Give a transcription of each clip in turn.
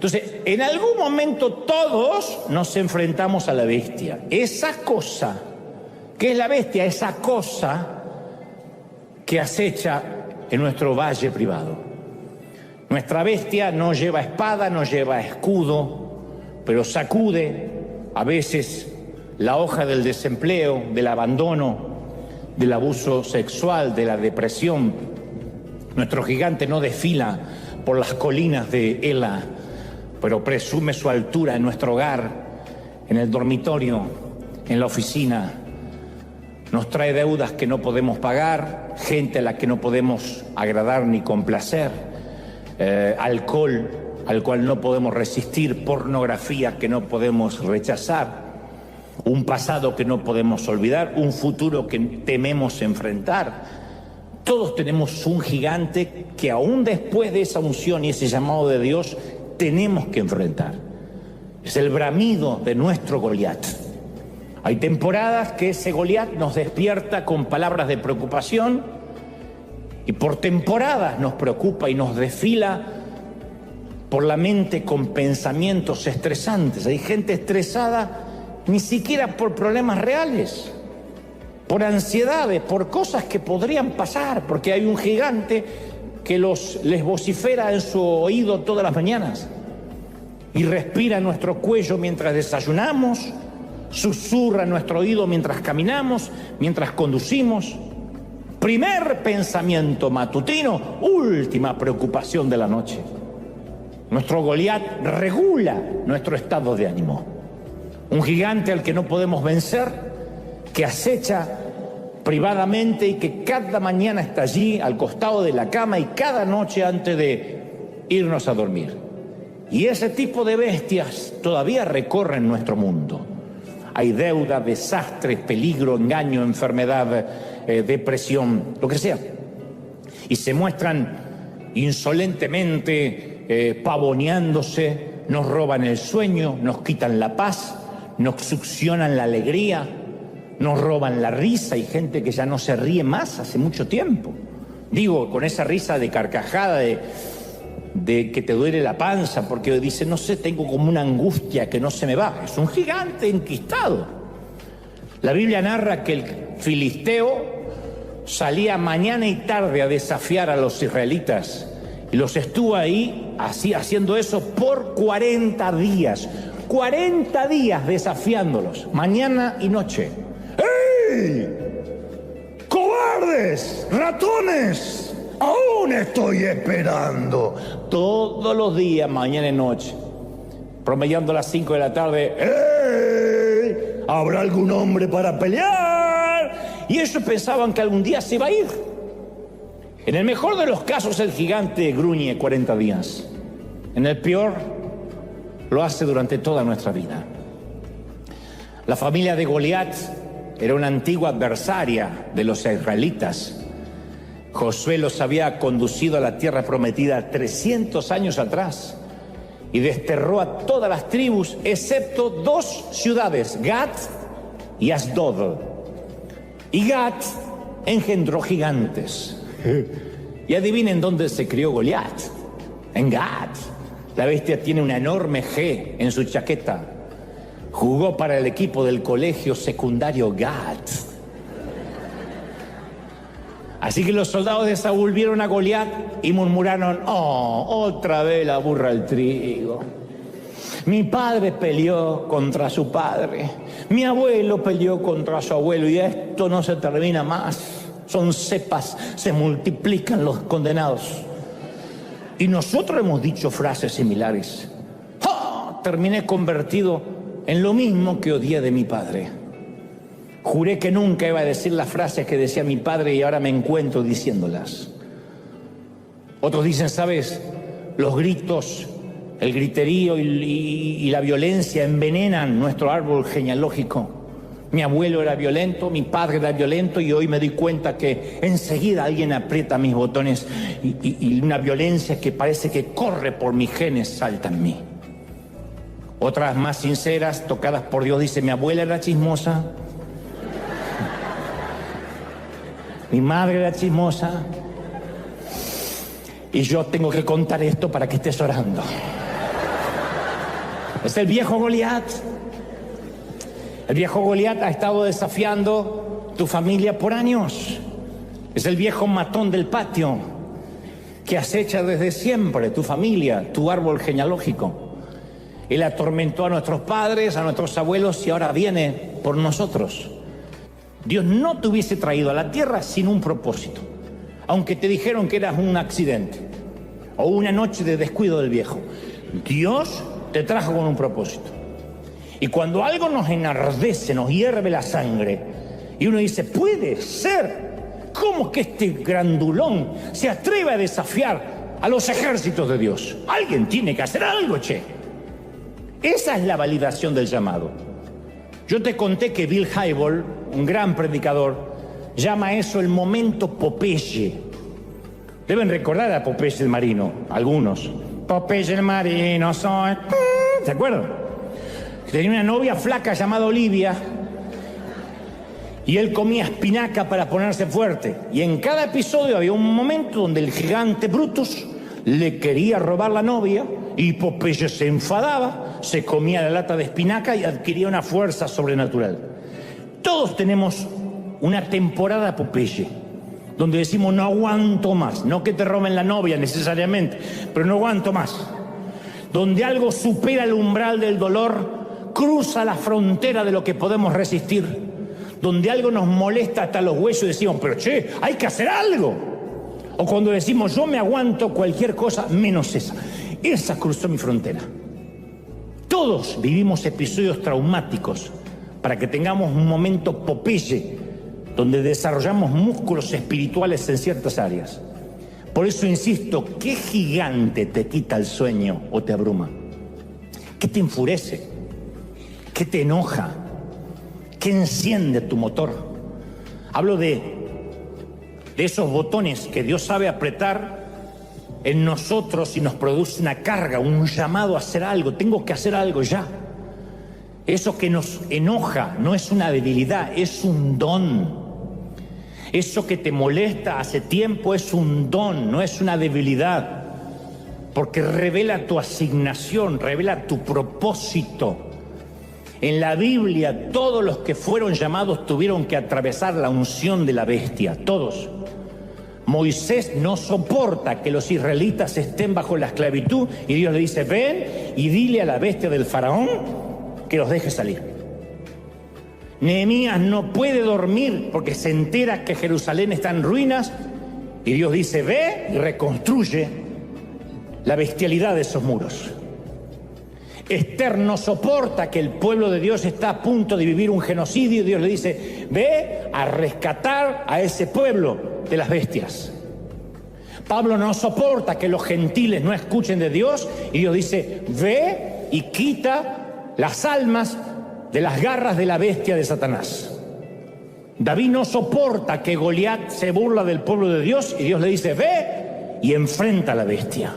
Entonces, en algún momento todos nos enfrentamos a la bestia. Esa cosa, ¿qué es la bestia? Esa cosa que acecha en nuestro valle privado. Nuestra bestia no lleva espada, no lleva escudo, pero sacude a veces la hoja del desempleo, del abandono, del abuso sexual, de la depresión. Nuestro gigante no desfila por las colinas de Ela, pero presume su altura en nuestro hogar, en el dormitorio, en la oficina. Nos trae deudas que no podemos pagar, gente a la que no podemos agradar ni complacer, alcohol al cual no podemos resistir, pornografía que no podemos rechazar, un pasado que no podemos olvidar, un futuro que tememos enfrentar. Todos tenemos un gigante que aún después de esa unción y ese llamado de Dios tenemos que enfrentar. Es el bramido de nuestro Goliat. Hay temporadas que ese Goliat nos despierta con palabras de preocupación y por temporadas nos preocupa y nos desfila por la mente con pensamientos estresantes. Hay gente estresada ni siquiera por problemas reales, por ansiedades, por cosas que podrían pasar, porque hay un gigante que les vocifera en su oído todas las mañanas y respira en nuestro cuello mientras desayunamos, susurra en nuestro oído mientras caminamos, mientras conducimos. Primer pensamiento matutino, última preocupación de la noche. Nuestro Goliat regula nuestro estado de ánimo. Un gigante al que no podemos vencer, que acecha privadamente y que cada mañana está allí al costado de la cama y cada noche antes de irnos a dormir. Y ese tipo de bestias todavía recorren nuestro mundo. Hay deuda, desastres, peligro, engaño, enfermedad, depresión, lo que sea. Y se muestran insolentemente pavoneándose, nos roban el sueño, nos quitan la paz, nos succionan la alegría, nos roban la risa. Hay gente que ya no se ríe más hace mucho tiempo. Digo, con esa risa de carcajada, de que te duele la panza, porque dice, no sé, tengo como una angustia que no se me va. Es un gigante enquistado. La Biblia narra que el filisteo salía mañana y tarde a desafiar a los israelitas y los estuvo ahí así, haciendo eso por 40 días. 40 días desafiándolos, mañana y noche. ¡Ey! ¡Cobardes! ¡Ratones! Aún estoy esperando. Todos los días, mañana y noche, promediando a las 5 de la tarde. ¡Ey! ¿Habrá algún hombre para pelear? Y ellos pensaban que algún día se iba a ir. En el mejor de los casos, el gigante gruñe 40 días. En el peor, lo hace durante toda nuestra vida. La familia de Goliat era una antigua adversaria de los israelitas. Josué los había conducido a la tierra prometida 300 años atrás y desterró a todas las tribus excepto 2 ciudades, Gat y Asdod. Y Gat engendró gigantes. Y adivinen dónde se crió Goliat. En Gat. La bestia tiene una enorme G en su chaqueta. Jugó para el equipo del colegio secundario Gat. Así que los soldados de Saúl vieron a Goliat y murmuraron, oh, otra vez la burra al trigo. Mi padre peleó contra su padre. Mi abuelo peleó contra su abuelo y esto no se termina más. Son cepas, se multiplican los condenados. Y nosotros hemos dicho frases similares. ¡Oh! Terminé convertido en lo mismo que odié de mi padre. Juré que nunca iba a decir las frases que decía mi padre y ahora me encuentro diciéndolas. Otros dicen, ¿sabes? Los gritos, el griterío y la violencia envenenan nuestro árbol genealógico. Mi abuelo era violento, mi padre era violento y hoy me doy cuenta que enseguida alguien aprieta mis botones y una violencia que parece que corre por mis genes salta en mí. Otras más sinceras, tocadas por Dios, dice, mi abuela era chismosa. Mi madre era chismosa y yo tengo que contar esto para que estés orando. Es el viejo Goliat. El viejo Goliat ha estado desafiando tu familia por años. Es el viejo matón del patio que acecha desde siempre tu familia, tu árbol genealógico. Él atormentó a nuestros padres, a nuestros abuelos y ahora viene por nosotros. Dios no te hubiese traído a la tierra sin un propósito, aunque te dijeron que eras un accidente o una noche de descuido del viejo. Dios te trajo con un propósito. Y cuando algo nos enardece, nos hierve la sangre, y uno dice, puede ser, ¿cómo que este grandulón se atreve a desafiar a los ejércitos de Dios? Alguien tiene que hacer algo, che. Esa es la validación del llamado. Yo te conté que Bill Hybels, un gran predicador, llama eso el momento Popeye. Deben recordar a Popeye el marino, algunos. Popeye el marino soy... ¿Se acuerdan? Tenía una novia flaca llamada Olivia y él comía espinaca para ponerse fuerte. Y en cada episodio había un momento donde el gigante Brutus le quería robar la novia y Popeye se enfadaba, se comía la lata de espinaca y adquiría una fuerza sobrenatural. Todos tenemos una temporada Popeye donde decimos no aguanto más, no que te roben la novia necesariamente, pero no aguanto más. Donde algo supera el umbral del dolor, cruza la frontera de lo que podemos resistir, donde algo nos molesta hasta los huesos y decimos, pero che, hay que hacer algo. O cuando decimos, yo me aguanto cualquier cosa menos esa. Esa cruzó mi frontera. Todos vivimos episodios traumáticos para que tengamos un momento Popeye, donde desarrollamos músculos espirituales en ciertas áreas. Por eso insisto, ¿qué gigante te quita el sueño o te abruma? ¿Qué te enfurece? ¿Qué te enoja? ¿Qué enciende tu motor? Hablo de esos botones que Dios sabe apretar en nosotros y nos produce una carga, un llamado a hacer algo. Tengo que hacer algo ya. Eso que nos enoja no es una debilidad, es un don. Eso que te molesta hace tiempo es un don, no es una debilidad. Porque revela tu asignación, revela tu propósito. En la Biblia, todos los que fueron llamados tuvieron que atravesar la unción de la bestia, todos. Moisés no soporta que los israelitas estén bajo la esclavitud y Dios le dice, ven y dile a la bestia del faraón que los deje salir. Nehemías no puede dormir porque se entera que Jerusalén está en ruinas y Dios dice, ve y reconstruye la bestialidad de esos muros. Esther no soporta que el pueblo de Dios está a punto de vivir un genocidio y Dios le dice, ve a rescatar a ese pueblo de las bestias. Pablo no soporta que los gentiles no escuchen de Dios y Dios dice, ve y quita las almas de las garras de la bestia de Satanás. David no soporta que Goliat se burla del pueblo de Dios y Dios le dice, ve y enfrenta a la bestia.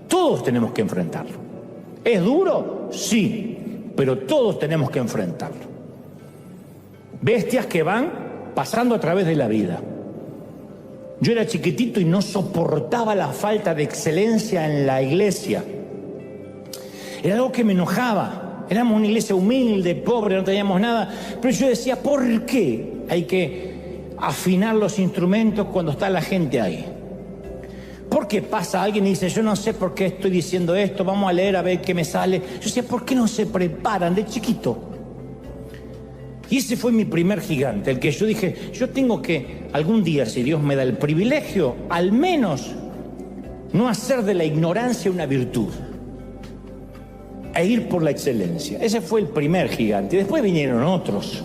Todos tenemos que enfrentarlo. ¿Es duro? Sí, pero todos tenemos que enfrentarlo. Bestias que van pasando a través de la vida. Yo era chiquitito y no soportaba la falta de excelencia en la iglesia. Era algo que me enojaba. Éramos una iglesia humilde, pobre, no teníamos nada. Pero yo decía, ¿por qué hay que afinar los instrumentos cuando está la gente ahí? ¿Por qué pasa alguien y dice, yo no sé por qué estoy diciendo esto, vamos a leer a ver qué me sale? Yo decía, ¿por qué no se preparan de chiquito? Y ese fue mi primer gigante, el que yo dije, yo tengo que algún día, si Dios me da el privilegio, al menos no hacer de la ignorancia una virtud, e ir por la excelencia. Ese fue el primer gigante. Y después vinieron otros.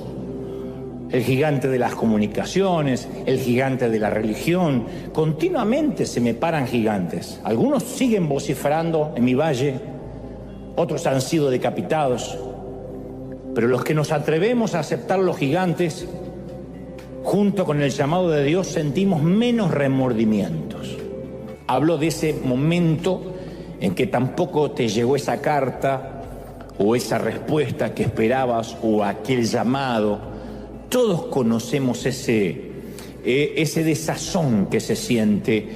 El gigante de las comunicaciones, el gigante de la religión. Continuamente se me paran gigantes. Algunos siguen vociferando en mi valle, otros han sido decapitados. Pero los que nos atrevemos a aceptar los gigantes, junto con el llamado de Dios, sentimos menos remordimientos. Hablo de ese momento en que tampoco te llegó esa carta o esa respuesta que esperabas o aquel llamado. Todos conocemos ese desazón que se siente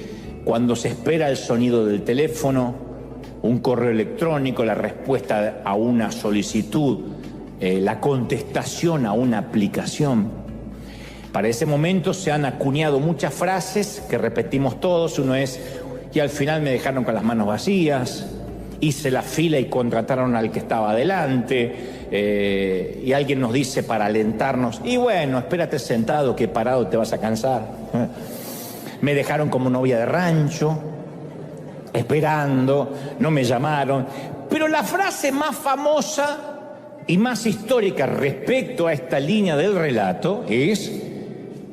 cuando se espera el sonido del teléfono un correo electrónico, la respuesta a una solicitud, la contestación a una aplicación. Para ese momento se han acuñado muchas frases que repetimos todos. Uno es: y al final me dejaron con las manos vacías, hice la fila y contrataron al que estaba adelante, y alguien nos dice para alentarnos: y bueno, espérate sentado que parado te vas a cansar. Me dejaron como novia de rancho, esperando, no me llamaron. Pero la frase más famosa y más histórica respecto a esta línea del relato es: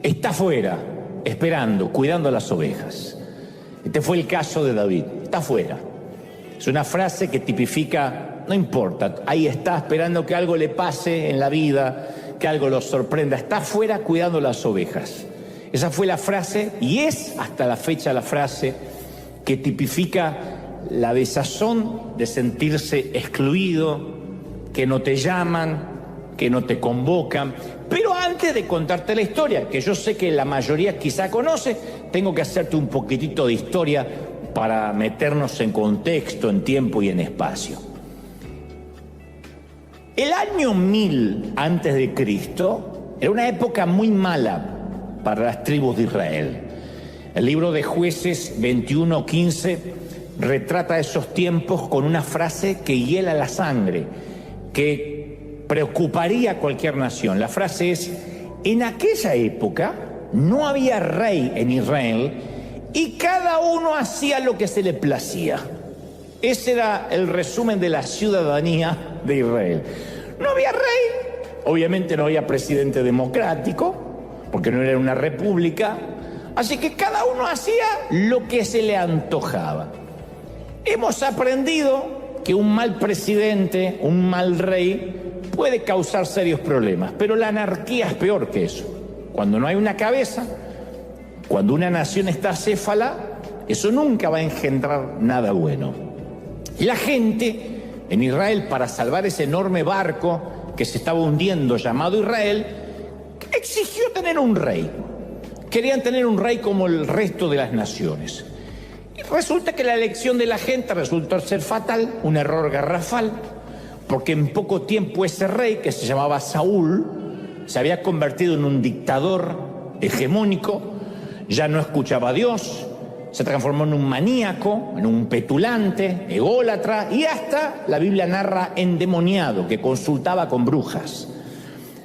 está afuera, esperando, cuidando las ovejas. Este fue el caso de David, está afuera. Es una frase que tipifica: no importa, ahí está esperando que algo le pase en la vida, que algo lo sorprenda, está afuera cuidando las ovejas. Esa fue la frase, y es hasta la fecha la frase que tipifica la desazón de sentirse excluido, que no te llaman, que no te convocan. Pero antes de contarte la historia, que yo sé que la mayoría quizá conoce, tengo que hacerte un poquitito de historia para meternos en contexto, en tiempo y en espacio. El año 1000 antes de Cristo era una época muy mala para las tribus de Israel. El libro de Jueces 21:15 retrata esos tiempos con una frase que hiela la sangre, que preocuparía a cualquier nación. La frase es: en aquella época no había rey en Israel y cada uno hacía lo que se le placía. Ese era el resumen de la ciudadanía de Israel. No había rey, obviamente no había presidente democrático, porque no era una república, así que cada uno hacía lo que se le antojaba. Hemos aprendido que un mal presidente, un mal rey, puede causar serios problemas, pero la anarquía es peor que eso. Cuando no hay una cabeza, cuando una nación está acéfala, eso nunca va a engendrar nada bueno. Y la gente en Israel, para salvar ese enorme barco que se estaba hundiendo llamado Israel, exigió tener un rey. Querían tener un rey como el resto de las naciones. Y resulta que la elección de la gente resultó ser fatal, un error garrafal, porque en poco tiempo ese rey, que se llamaba Saúl, se había convertido en un dictador hegemónico, ya no escuchaba a Dios, se transformó en un maníaco, en un petulante, ególatra, y hasta la Biblia narra endemoniado, que consultaba con brujas.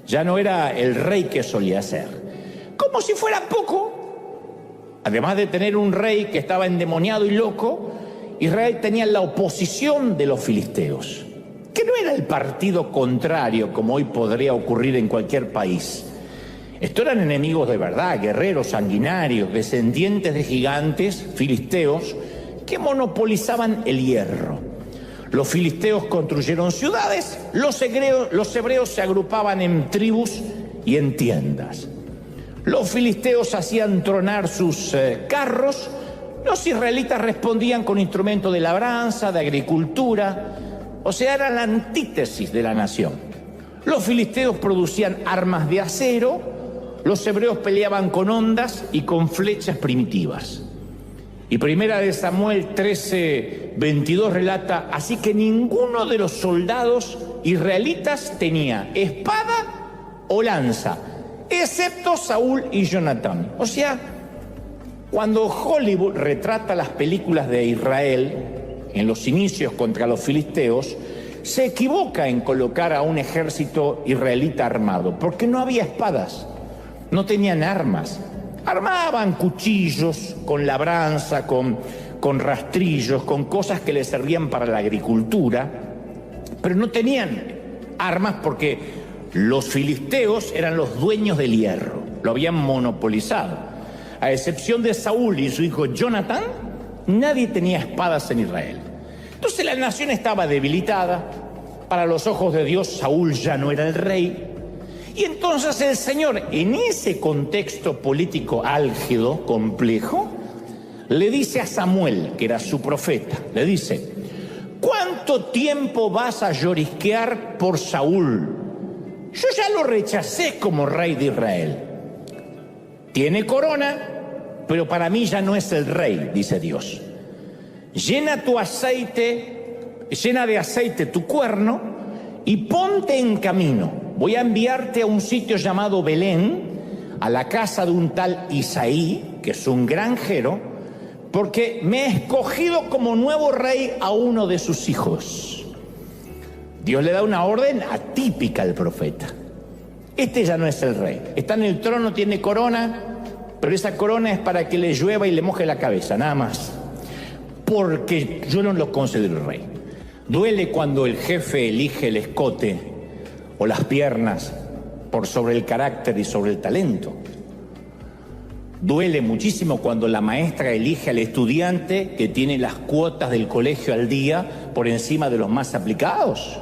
Ya no era el rey que solía ser. Como si fuera poco, además de tener un rey que estaba endemoniado y loco, Israel tenía la oposición de los filisteos, que no era el partido contrario como hoy podría ocurrir en cualquier país. Estos eran enemigos de verdad, guerreros sanguinarios, descendientes de gigantes, filisteos, que monopolizaban el hierro. Los filisteos construyeron ciudades, los hebreos se agrupaban en tribus y en tiendas. Los filisteos hacían tronar sus carros, los israelitas respondían con instrumentos de labranza, de agricultura, o sea, era la antítesis de la nación. Los filisteos producían armas de acero, los hebreos peleaban con hondas y con flechas primitivas. Y Primera de Samuel 13:22 relata: así que ninguno de los soldados israelitas tenía espada o lanza, excepto Saúl y Jonatán. O sea, cuando Hollywood retrata las películas de Israel en los inicios contra los filisteos, se equivoca en colocar a un ejército israelita armado, porque no había espadas, no tenían armas. Armaban cuchillos con labranza, con rastrillos, con cosas que les servían para la agricultura, pero no tenían armas porque los filisteos eran los dueños del hierro, lo habían monopolizado. A excepción de Saúl y su hijo Jonatán, nadie tenía espadas en Israel. Entonces la nación estaba debilitada. Para los ojos de Dios, Saúl ya no era el rey. Y entonces el Señor, en ese contexto político álgido, complejo, le dice a Samuel, que era su profeta, le dice: ¿cuánto tiempo vas a llorisquear por Saúl? Yo ya lo rechacé como rey de Israel. Tiene corona, pero para mí ya no es el rey, dice Dios. Llena tu aceite llena de aceite tu cuerno y ponte en camino. Voy a enviarte a un sitio llamado Belén, a la casa de un tal Isaí, que es un granjero, porque me he escogido como nuevo rey a uno de sus hijos. Dios le da una orden atípica al profeta. Este ya no es el rey. Está en el trono, tiene corona, pero esa corona es para que le llueva y le moje la cabeza, nada más. Porque yo no lo considero rey. Duele cuando el jefe elige el escote o las piernas por sobre el carácter y sobre el talento. Duele muchísimo cuando la maestra elige al estudiante que tiene las cuotas del colegio al día por encima de los más aplicados.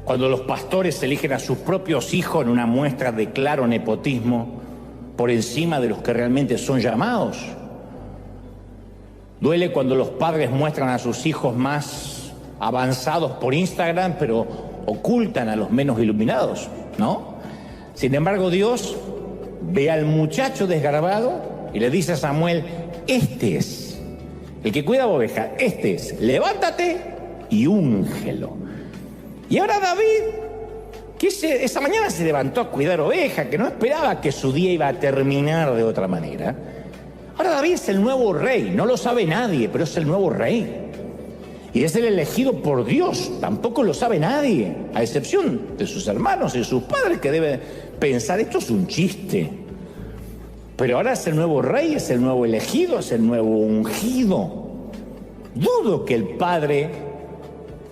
Cuando los pastores eligen a sus propios hijos en una muestra de claro nepotismo por encima de los que realmente son llamados. Duele cuando los padres muestran a sus hijos más avanzados por Instagram, pero ocultan a los menos iluminados, ¿no? Sin embargo, Dios ve al muchacho desgarbado y le dice a Samuel, este es, el que cuida ovejas, este es, levántate y úngelo. Y ahora David, que esa mañana se levantó a cuidar ovejas, que no esperaba que su día iba a terminar de otra manera. Ahora David es el nuevo rey, no lo sabe nadie, pero es el nuevo rey. Y es el elegido por Dios, tampoco lo sabe nadie, a excepción de sus hermanos y de sus padres, que deben pensar, esto es un chiste. Pero ahora es el nuevo rey, es el nuevo elegido, es el nuevo ungido. Dudo que el padre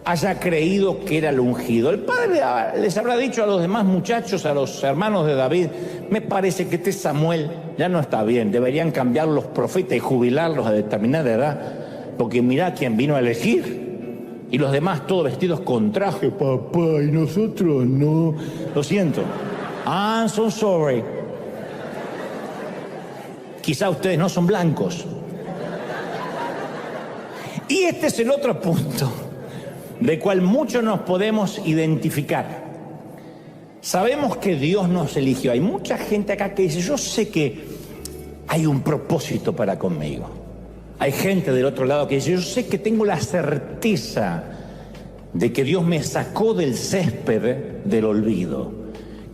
haya creído que era el ungido. El padre les habrá dicho a los demás muchachos, a los hermanos de David, me parece que este Samuel ya no está bien, deberían cambiar los profetas y jubilarlos a determinada edad, porque mirá quién vino a elegir. Y los demás todos vestidos con traje, papá, y nosotros no. Lo siento. I'm so sorry. Quizá ustedes no son blancos. Y este es el otro punto, de cual muchos nos podemos identificar. Sabemos que Dios nos eligió. Hay mucha gente acá que dice, yo sé que hay un propósito para conmigo. Hay gente del otro lado que dice, yo sé que tengo la certeza de que Dios me sacó del césped del olvido,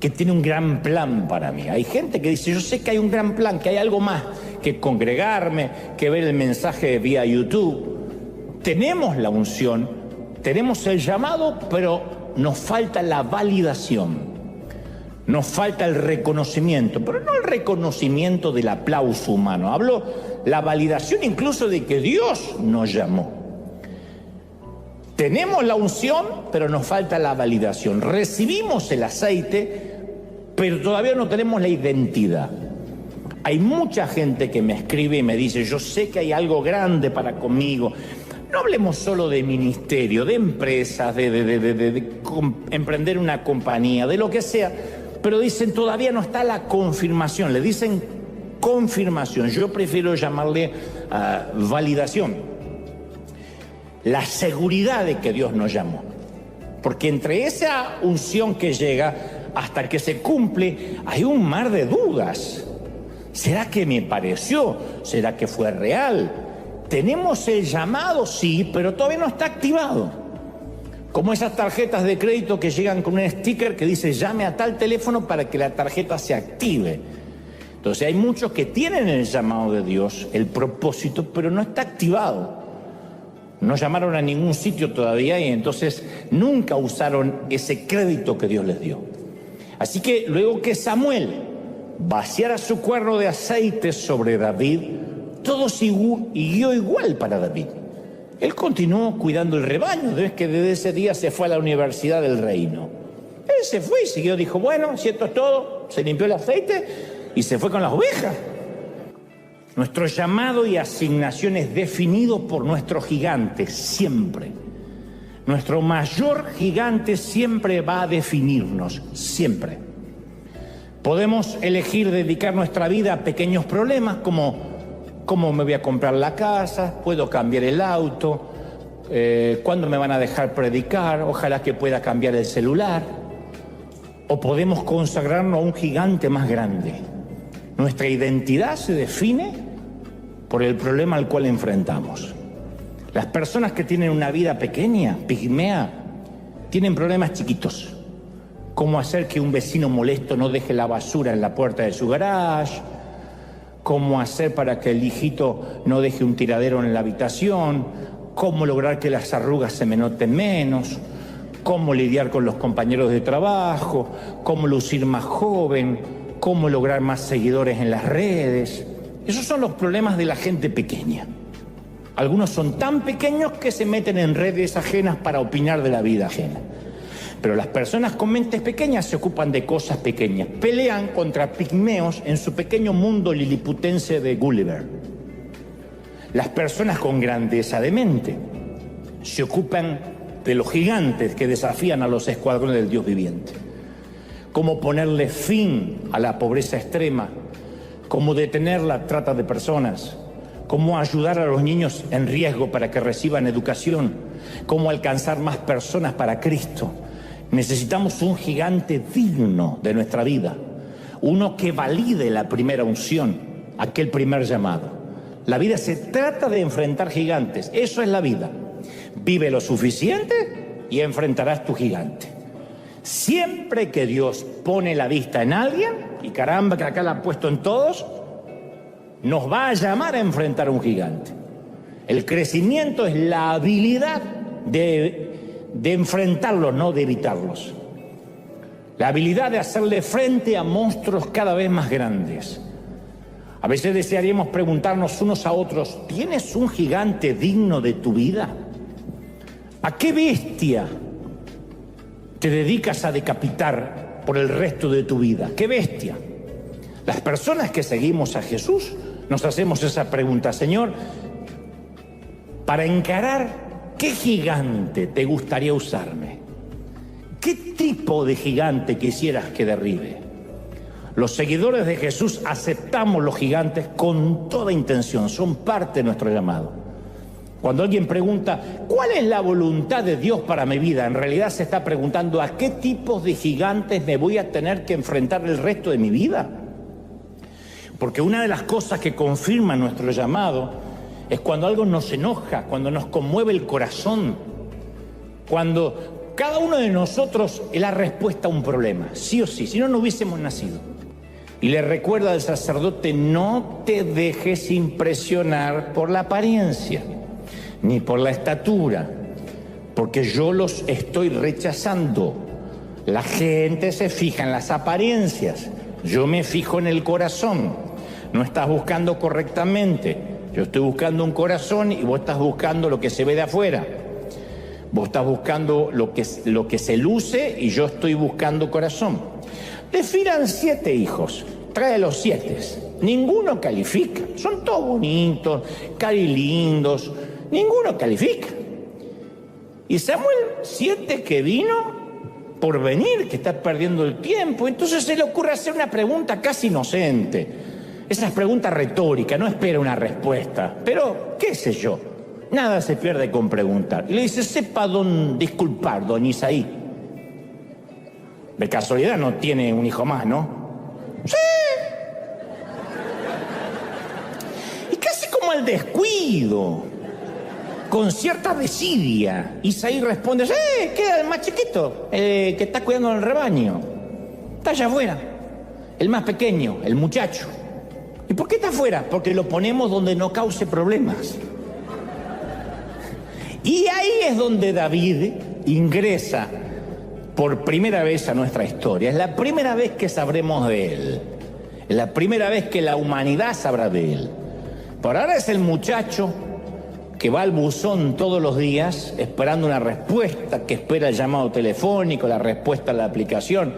que tiene un gran plan para mí. Hay gente que dice, yo sé que hay un gran plan, que hay algo más que congregarme, que ver el mensaje vía YouTube. Tenemos la unción, tenemos el llamado, pero nos falta la validación. Nos falta el reconocimiento, pero no el reconocimiento del aplauso humano. Hablo la validación incluso de que Dios nos llamó. Tenemos la unción, pero nos falta la validación. Recibimos el aceite, pero todavía no tenemos la identidad. Hay mucha gente que me escribe y me dice, yo sé que hay algo grande para conmigo. No hablemos solo de ministerio, de empresas, de emprender una compañía, de lo que sea, pero dicen todavía no está la confirmación, le dicen confirmación, yo prefiero llamarle validación, la seguridad de que Dios nos llamó, porque entre esa unción que llega hasta que se cumple hay un mar de dudas. ¿Será que me pareció? ¿Será que fue real? Tenemos el llamado, sí, pero todavía no está activado. Como esas tarjetas de crédito que llegan con un sticker que dice llame a tal teléfono para que la tarjeta se active. Entonces hay muchos que tienen el llamado de Dios, el propósito, pero no está activado. No llamaron a ningún sitio todavía y entonces nunca usaron ese crédito que Dios les dio. Así que luego que Samuel vaciara su cuerno de aceite sobre David, todo siguió igual para David. Él continuó cuidando el rebaño, desde que desde ese día se fue a la universidad del reino. Él se fue y siguió, dijo, bueno, si esto es todo, se limpió el aceite y se fue con las ovejas. Nuestro llamado y asignación es definido por nuestro gigante, siempre. Nuestro mayor gigante siempre va a definirnos, siempre. Podemos elegir dedicar nuestra vida a pequeños problemas como ¿cómo me voy a comprar la casa? ¿Puedo cambiar el auto? ¿Cuándo me van a dejar predicar? Ojalá que pueda cambiar el celular. O podemos consagrarnos a un gigante más grande. Nuestra identidad se define por el problema al cual enfrentamos. Las personas que tienen una vida pequeña, pigmea, tienen problemas chiquitos. Cómo hacer que un vecino molesto no deje la basura en la puerta de su garage, cómo hacer para que el hijito no deje un tiradero en la habitación, cómo lograr que las arrugas se me noten menos, cómo lidiar con los compañeros de trabajo, cómo lucir más joven, cómo lograr más seguidores en las redes. Esos son los problemas de la gente pequeña. Algunos son tan pequeños que se meten en redes ajenas para opinar de la vida ajena. Pero las personas con mentes pequeñas se ocupan de cosas pequeñas. Pelean contra pigmeos en su pequeño mundo liliputense de Gulliver. Las personas con grandeza de mente se ocupan de los gigantes que desafían a los escuadrones del Dios viviente. Cómo ponerle fin a la pobreza extrema, cómo detener la trata de personas, cómo ayudar a los niños en riesgo para que reciban educación, cómo alcanzar más personas para Cristo. Necesitamos un gigante digno de nuestra vida, uno que valide la primera unción, aquel primer llamado. La vida se trata de enfrentar gigantes, eso es la vida. Vive lo suficiente y enfrentarás tu gigante. Siempre que Dios pone la vista en alguien, y caramba que acá la ha puesto en todos, nos va a llamar a enfrentar un gigante. El crecimiento es la habilidad de enfrentarlos, no de evitarlos. La habilidad de hacerle frente a monstruos cada vez más grandes. A veces desearíamos preguntarnos unos a otros, ¿tienes un gigante digno de tu vida? ¿A qué bestia te dedicas a decapitar por el resto de tu vida? ¿Qué bestia? Las personas que seguimos a Jesús nos hacemos esa pregunta, Señor, para encarar, ¿qué gigante te gustaría usarme? ¿Qué tipo de gigante quisieras que derribe? Los seguidores de Jesús aceptamos los gigantes con toda intención, son parte de nuestro llamado. Cuando alguien pregunta, ¿cuál es la voluntad de Dios para mi vida? En realidad se está preguntando, ¿a qué tipos de gigantes me voy a tener que enfrentar el resto de mi vida? Porque una de las cosas que confirma nuestro llamado es cuando algo nos enoja, cuando nos conmueve el corazón, cuando cada uno de nosotros es la respuesta a un problema, sí o sí, si no, no hubiésemos nacido. Y le recuerda al sacerdote, no te dejes impresionar por la apariencia, ni por la estatura, porque yo los estoy rechazando. La gente se fija en las apariencias, yo me fijo en el corazón. No estás buscando correctamente, yo estoy buscando un corazón y vos estás buscando lo que se ve de afuera. Vos estás buscando lo que se luce y yo estoy buscando corazón. Desfilan 7 hijos, trae los 7. Ninguno califica, son todos bonitos, carilindos, ninguno califica. Y Samuel 7 que vino por venir, que está perdiendo el tiempo, entonces se le ocurre hacer una pregunta casi inocente. Esa es pregunta retórica, no espera una respuesta, pero qué sé yo, nada se pierde con preguntar. Y le dice, sepa disculpar, don Isaí. De casualidad no tiene un hijo más, ¿no? Sí. Y casi como al descuido, con cierta desidia, Isaí responde, queda el más chiquito, que está cuidando el rebaño. Está allá afuera, el más pequeño, el muchacho. ¿Y por qué está afuera? Porque lo ponemos donde no cause problemas. Y ahí es donde David ingresa por primera vez a nuestra historia. Es la primera vez que sabremos de él. Es la primera vez que la humanidad sabrá de él. Por ahora es el muchacho que va al buzón todos los días esperando una respuesta, que espera el llamado telefónico, la respuesta a la aplicación.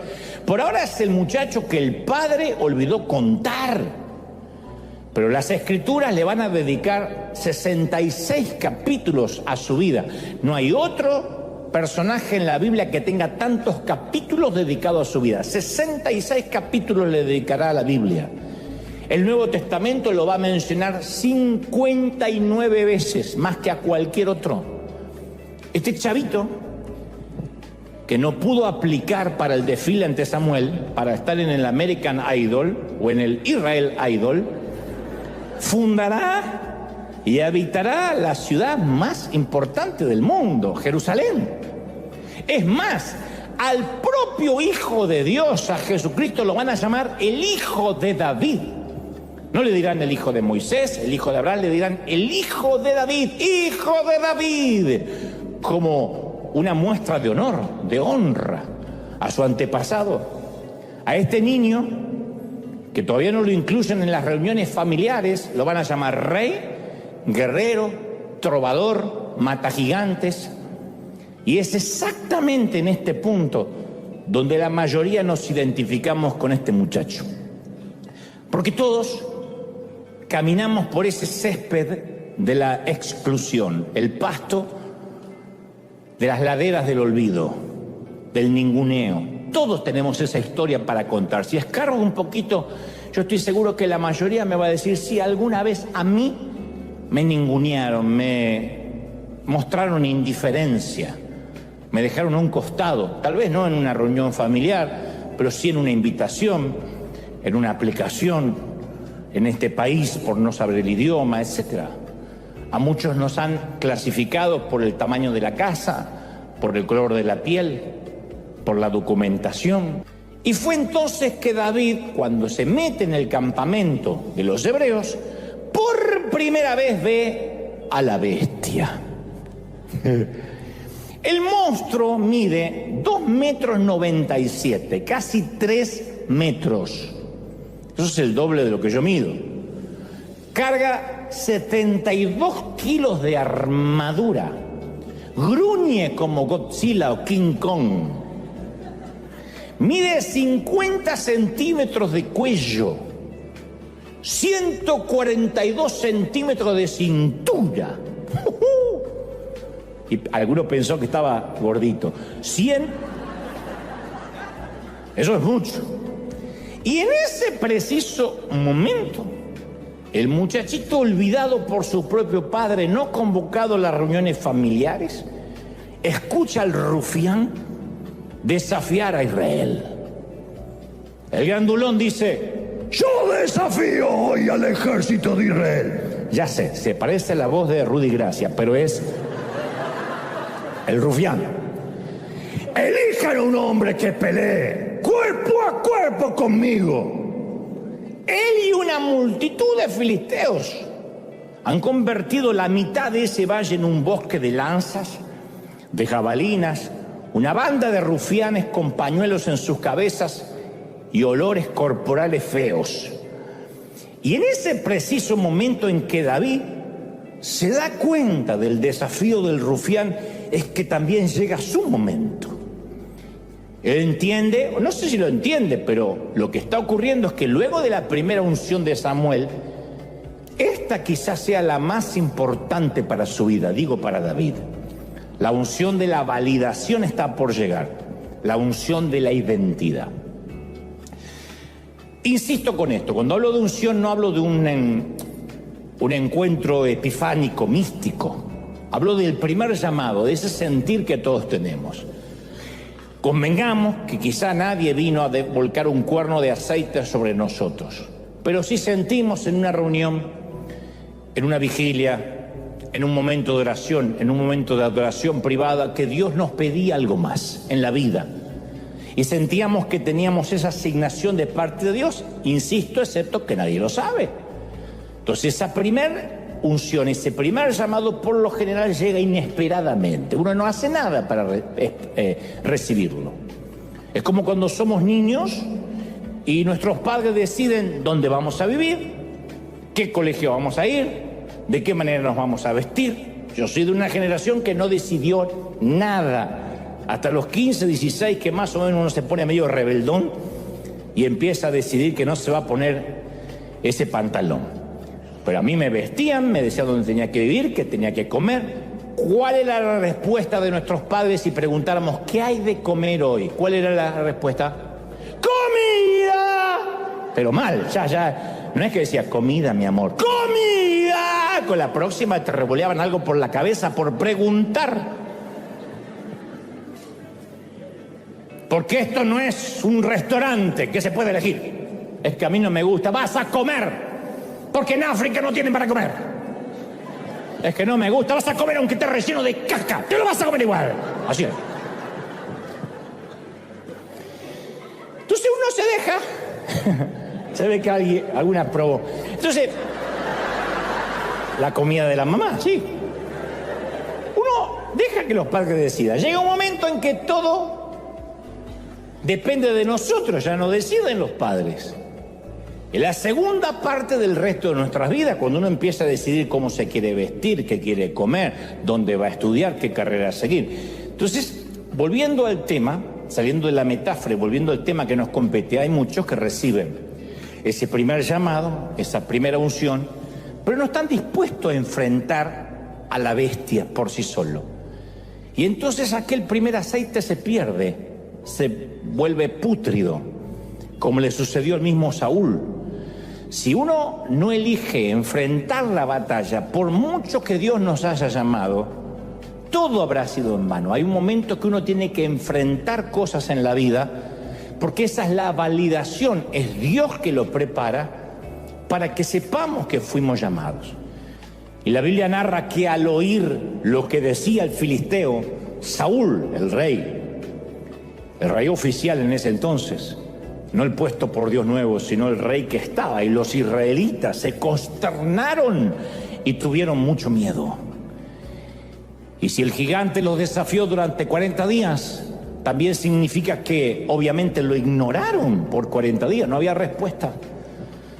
Por ahora es el muchacho que el padre olvidó contar. Pero las Escrituras le van a dedicar 66 capítulos a su vida. No hay otro personaje en la Biblia que tenga tantos capítulos dedicados a su vida. 66 capítulos le dedicará a la Biblia. El Nuevo Testamento lo va a mencionar 59 veces, más que a cualquier otro. Este chavito, que no pudo aplicar para el desfile ante Samuel, para estar en el American Idol o en el Israel Idol, fundará y habitará la ciudad más importante del mundo, Jerusalén. Es más, al propio Hijo de Dios, a Jesucristo, lo van a llamar el Hijo de David. No le dirán el hijo de Moisés, el hijo de Abraham, le dirán el Hijo de David, Hijo de David, como una muestra de honor, de honra a su antepasado. A este niño, que todavía no lo incluyen en las reuniones familiares, lo van a llamar rey, guerrero, trovador, matagigantes. Y es exactamente en este punto donde la mayoría nos identificamos con este muchacho. Porque todos caminamos por ese césped de la exclusión, el pasto de las laderas del olvido, del ninguneo. Todos tenemos esa historia para contar. Si escargo un poquito, yo estoy seguro que la mayoría me va a decir, sí, alguna vez a mí me ningunearon, me mostraron indiferencia, me dejaron a un costado, tal vez no en una reunión familiar, pero sí en una invitación, en una aplicación, en este país por no saber el idioma, etc. A muchos nos han clasificado por el tamaño de la casa, por el color de la piel, por la documentación. Y fue entonces que David, cuando se mete en el campamento de los hebreos, por primera vez ve a la bestia. El monstruo mide 2,97 metros, casi 3 metros. Eso es el doble de lo que yo mido. Carga 72 kilos de armadura. Gruñe como Godzilla o King Kong. Mide 50 centímetros de cuello. 142 centímetros de cintura. Y alguno pensó que estaba gordito. 100. Eso es mucho. Y en ese preciso momento, el muchachito olvidado por su propio padre, no convocado a las reuniones familiares, escucha al rufián desafiar a Israel. El grandulón dice, yo desafío hoy al ejército de Israel. Ya sé, se parece a la voz de Rudy Gracia, pero es el rufián. Elijan a un hombre que pelee cuerpo a cuerpo conmigo. Él y una multitud de filisteos han convertido la mitad de ese valle en un bosque de lanzas, de jabalinas, una banda de rufianes con pañuelos en sus cabezas y olores corporales feos. Y en ese preciso momento en que David se da cuenta del desafío del rufián, es que también llega su momento. Él entiende, o no sé si lo entiende, pero lo que está ocurriendo es que luego de la primera unción de Samuel, esta quizás sea la más importante para su vida, digo para David. La unción de la validación está por llegar, la unción de la identidad. Insisto con esto, cuando hablo de unción no hablo de un encuentro epifánico, místico. Hablo del primer llamado, de ese sentir que todos tenemos. Convengamos que quizá nadie vino a volcar un cuerno de aceite sobre nosotros, pero sí sentimos en una reunión, en una vigilia, en un momento de oración, en un momento de adoración privada, que Dios nos pedía algo más en la vida. Y sentíamos que teníamos esa asignación de parte de Dios, insisto, excepto que nadie lo sabe. Entonces esa primera unción, ese primer llamado por lo general llega inesperadamente. Uno no hace nada para recibirlo. Es como cuando somos niños y nuestros padres deciden dónde vamos a vivir, qué colegio vamos a ir, de qué manera nos vamos a vestir. Yo soy de una generación que no decidió nada. Hasta los 15, 16, que más o menos uno se pone medio rebeldón y empieza a decidir que no se va a poner ese pantalón. Pero a mí me vestían, me decían dónde tenía que vivir, qué tenía que comer. ¿Cuál era la respuesta de nuestros padres si preguntáramos qué hay de comer hoy? ¿Cuál era la respuesta? ¡Comida! Pero mal, ya. No es que decía comida, mi amor. ¡Comida! Con la próxima te revoleaban algo por la cabeza por preguntar. Porque esto no es un restaurante que se puede elegir. Es que a mí no me gusta. Vas a comer. Porque en África no tienen para comer. Es que no me gusta, vas a comer aunque esté relleno de caca, te lo vas a comer igual. Así es. Entonces uno se deja. Se ve que alguna probó. Entonces, la comida de la mamá, sí. Uno deja que los padres decidan. Llega un momento en que todo depende de nosotros, ya no deciden los padres. En la segunda parte del resto de nuestras vidas, cuando uno empieza a decidir cómo se quiere vestir, qué quiere comer, dónde va a estudiar, qué carrera seguir. Entonces, volviendo al tema, saliendo de la metáfora y volviendo al tema que nos compete, hay muchos que reciben ese primer llamado, esa primera unción, pero no están dispuestos a enfrentar a la bestia por sí solo. Y entonces aquel primer aceite se pierde, se vuelve pútrido, como le sucedió al mismo Saúl. Si uno no elige enfrentar la batalla, por mucho que Dios nos haya llamado, todo habrá sido en vano. Hay un momento que uno tiene que enfrentar cosas en la vida, porque esa es la validación, es Dios que lo prepara para que sepamos que fuimos llamados. Y la Biblia narra que al oír lo que decía el filisteo, Saúl, el rey oficial en ese entonces, no el puesto por Dios nuevo, sino el rey que estaba, y los israelitas se consternaron y tuvieron mucho miedo. Y si el gigante los desafió durante 40 días, también significa que obviamente lo ignoraron por 40 días, no había respuesta.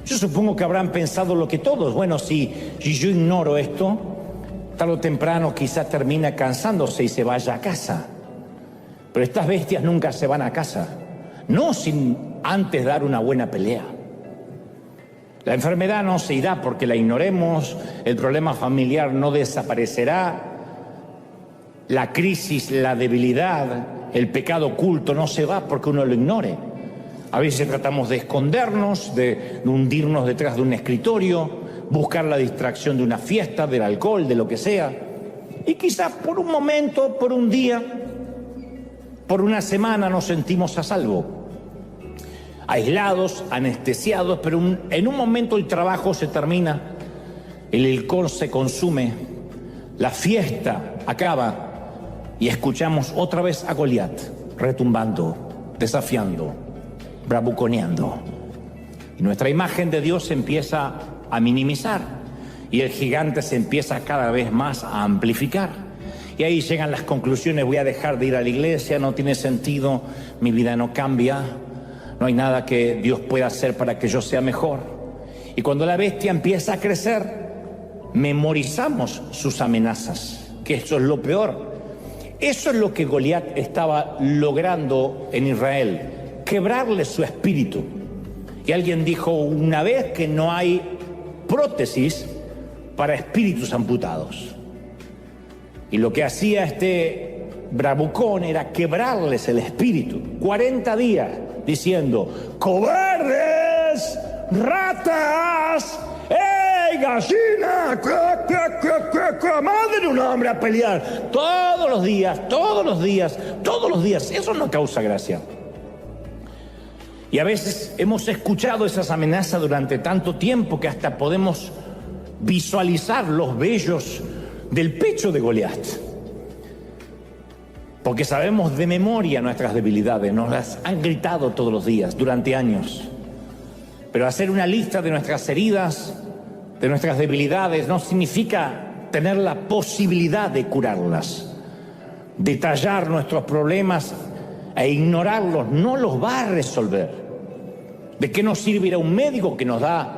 Yo supongo que habrán pensado lo que todos, bueno, si yo ignoro esto, tarde o temprano quizás termina cansándose y se vaya a casa. Pero estas bestias nunca se van a casa, no sin antes dar una buena pelea. La enfermedad no se irá porque la ignoremos, el problema familiar no desaparecerá, la crisis, la debilidad, el pecado oculto no se va porque uno lo ignore. A veces tratamos de escondernos, de hundirnos detrás de un escritorio, buscar la distracción de una fiesta, del alcohol, de lo que sea. Y quizás por un momento, por un día, por una semana nos sentimos a salvo. Aislados, anestesiados, pero en un momento el trabajo se termina, el alcohol se consume, la fiesta acaba y escuchamos otra vez a Goliat retumbando, desafiando, bravuconeando. Y nuestra imagen de Dios se empieza a minimizar y el gigante se empieza cada vez más a amplificar. Y ahí llegan las conclusiones: voy a dejar de ir a la iglesia, no tiene sentido, mi vida no cambia, no hay nada que Dios pueda hacer para que yo sea mejor. Y cuando la bestia empieza a crecer, memorizamos sus amenazas, que eso es lo peor. Eso es lo que Goliat estaba logrando en Israel, quebrarle su espíritu. Y alguien dijo una vez que no hay prótesis para espíritus amputados. Y lo que hacía este bravucón era quebrarles el espíritu. 40 días diciendo: ¡cobardes! ¡Ratas! ¡Ey, gallina! ¡Manden un hombre a pelear! Todos los días, todos los días, todos los días. Eso no causa gracia. Y a veces hemos escuchado esas amenazas durante tanto tiempo que hasta podemos visualizar los vellos del pecho de Goliat. Porque sabemos de memoria nuestras debilidades, nos las han gritado todos los días, durante años. Pero hacer una lista de nuestras heridas, de nuestras debilidades, no significa tener la posibilidad de curarlas. Detallar nuestros problemas e ignorarlos no los va a resolver. ¿De qué nos sirve ir a un médico que nos da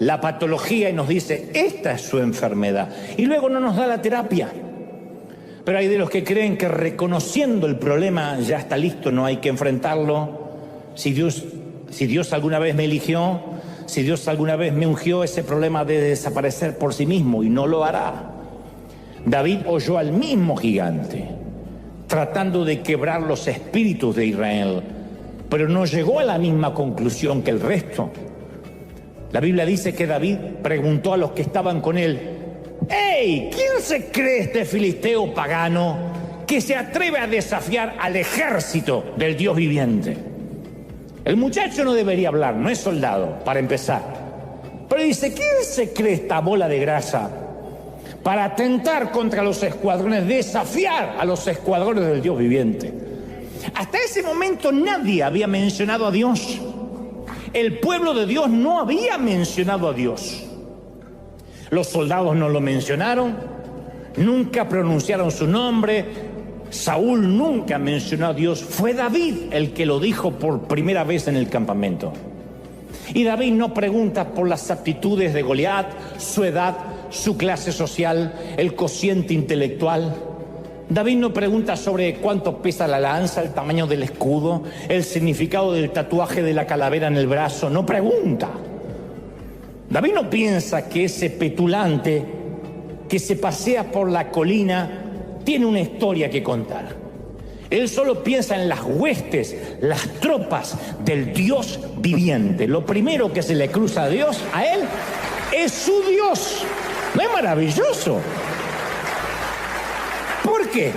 la patología y nos dice: esta es su enfermedad, y luego no nos da la terapia? Pero hay de los que creen que reconociendo el problema ya está listo, no hay que enfrentarlo. Si Dios alguna vez me eligió, si Dios alguna vez me ungió, ese problema debe desaparecer por sí mismo, y no lo hará. David oyó al mismo gigante tratando de quebrar los espíritus de Israel, pero no llegó a la misma conclusión que el resto. La Biblia dice que David preguntó a los que estaban con él: ¡Ey! ¿Quién se cree este filisteo pagano que se atreve a desafiar al ejército del Dios viviente? El muchacho no debería hablar, no es soldado, para empezar. Pero dice: ¿quién se cree esta bola de grasa para atentar contra los escuadrones, desafiar a los escuadrones del Dios viviente. Hasta ese momento nadie había mencionado a Dios. El pueblo de Dios no había mencionado a Dios. Los soldados no lo mencionaron, nunca pronunciaron su nombre. Saúl nunca mencionó a Dios. Fue David el que lo dijo por primera vez en el campamento. Y David no pregunta por las aptitudes de Goliat, su edad, su clase social, el cociente intelectual. David no pregunta sobre cuánto pesa la lanza, el tamaño del escudo, el significado del tatuaje de la calavera en el brazo. No pregunta. David no piensa que ese petulante que se pasea por la colina tiene una historia que contar. Él solo piensa en las huestes, las tropas del Dios viviente. Lo primero que se le cruza a Dios, a él, es su Dios. ¿No es maravilloso? ¿Por qué?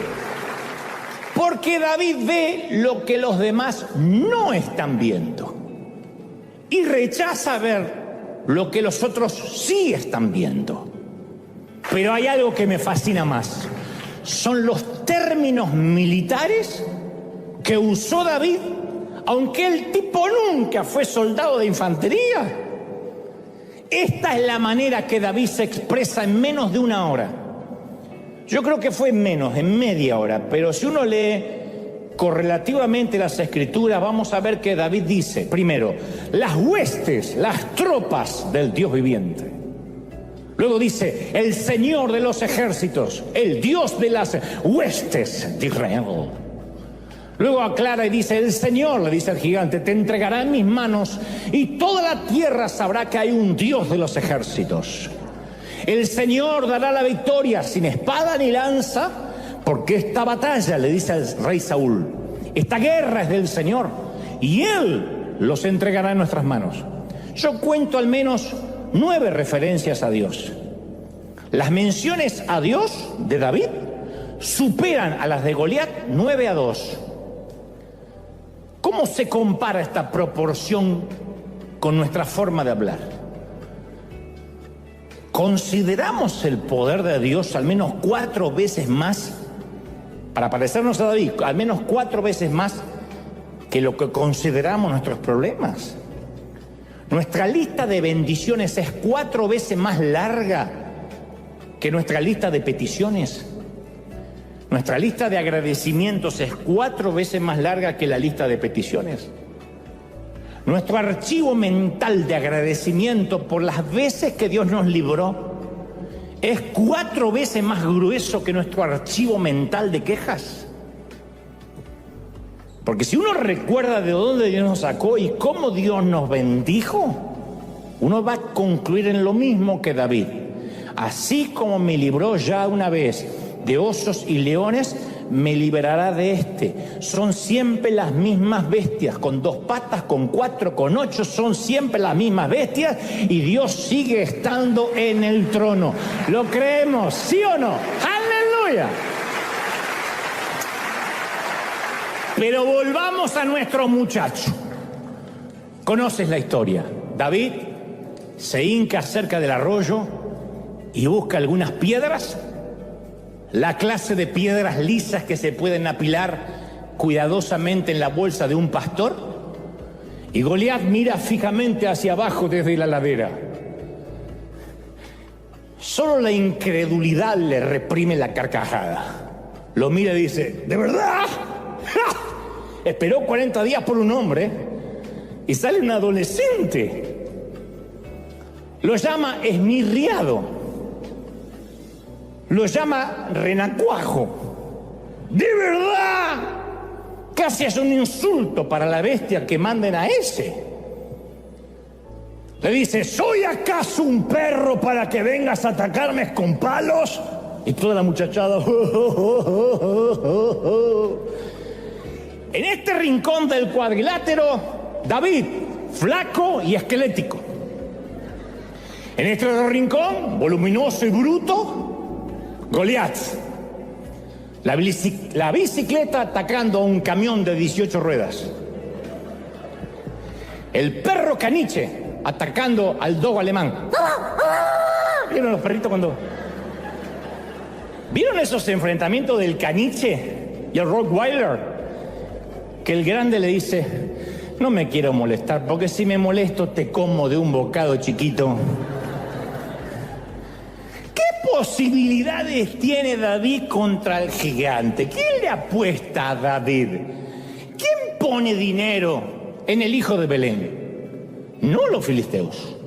Porque David ve lo que los demás no están viendo y rechaza ver lo que los otros sí están viendo. Pero hay algo que me fascina más. Son los términos militares que usó David, aunque el tipo nunca fue soldado de infantería. Esta es la manera que David se expresa en menos de una hora. Yo creo que fue en media hora, pero si uno lee correlativamente las escrituras, vamos a ver que David dice, primero, las huestes, las tropas del Dios viviente. Luego dice, el Señor de los ejércitos, el Dios de las huestes de Israel. Luego aclara y dice, el Señor, le dice al gigante, te entregará en mis manos y toda la tierra sabrá que hay un Dios de los ejércitos. El Señor dará la victoria sin espada ni lanza, porque esta batalla, le dice al rey Saúl, esta guerra es del Señor y Él los entregará en nuestras manos. Yo cuento al menos 9 referencias a Dios. Las menciones a Dios de David superan a las de Goliat 9-2. ¿Cómo se compara esta proporción con nuestra forma de hablar? ¿Consideramos el poder de Dios al menos 4 veces más, para parecernos a David, al menos 4 veces más que lo que consideramos nuestros problemas? Nuestra lista de bendiciones es 4 veces más larga que nuestra lista de peticiones. Nuestra lista de agradecimientos es 4 veces más larga que la lista de peticiones. Nuestro archivo mental de agradecimiento por las veces que Dios nos libró es 4 veces más grueso que nuestro archivo mental de quejas. Porque si uno recuerda de dónde Dios nos sacó y cómo Dios nos bendijo, uno va a concluir en lo mismo que David. Así como me libró ya una vez de osos y leones, me liberará de este. Son siempre las mismas bestias, con 2 patas, con 4, con 8, son siempre las mismas bestias y Dios sigue estando en el trono. ¿Lo creemos? ¿Sí o no? ¡Aleluya! Pero volvamos a nuestro muchacho. Conoces la historia. David se hinca cerca del arroyo y busca algunas piedras, la clase de piedras lisas que se pueden apilar cuidadosamente en la bolsa de un pastor, y Goliat mira fijamente hacia abajo desde la ladera. Solo la incredulidad le reprime la carcajada. Lo mira y dice, ¿de verdad? ¡Ja! Esperó 40 días por un hombre y sale un adolescente. Lo llama esmirriado. Lo llama renacuajo. ¿De verdad? Casi es un insulto para la bestia que manden a ese. Le dice, ¿soy acaso un perro para que vengas a atacarme con palos? Y toda la muchachada. En este rincón del cuadrilátero, David, flaco y esquelético. En este otro rincón, voluminoso y bruto, Goliat. La bicicleta atacando a un camión de 18 ruedas. El perro caniche atacando al dogo alemán. ¿Vieron los perritos cuando...? ¿Vieron esos enfrentamientos del caniche y el Rottweiler? Que el grande le dice, no me quiero molestar, porque si me molesto te como de un bocado chiquito. ¿Qué posibilidades tiene David contra el gigante? ¿Quién le apuesta a David? ¿Quién pone dinero en el hijo de Belén? No los filisteos,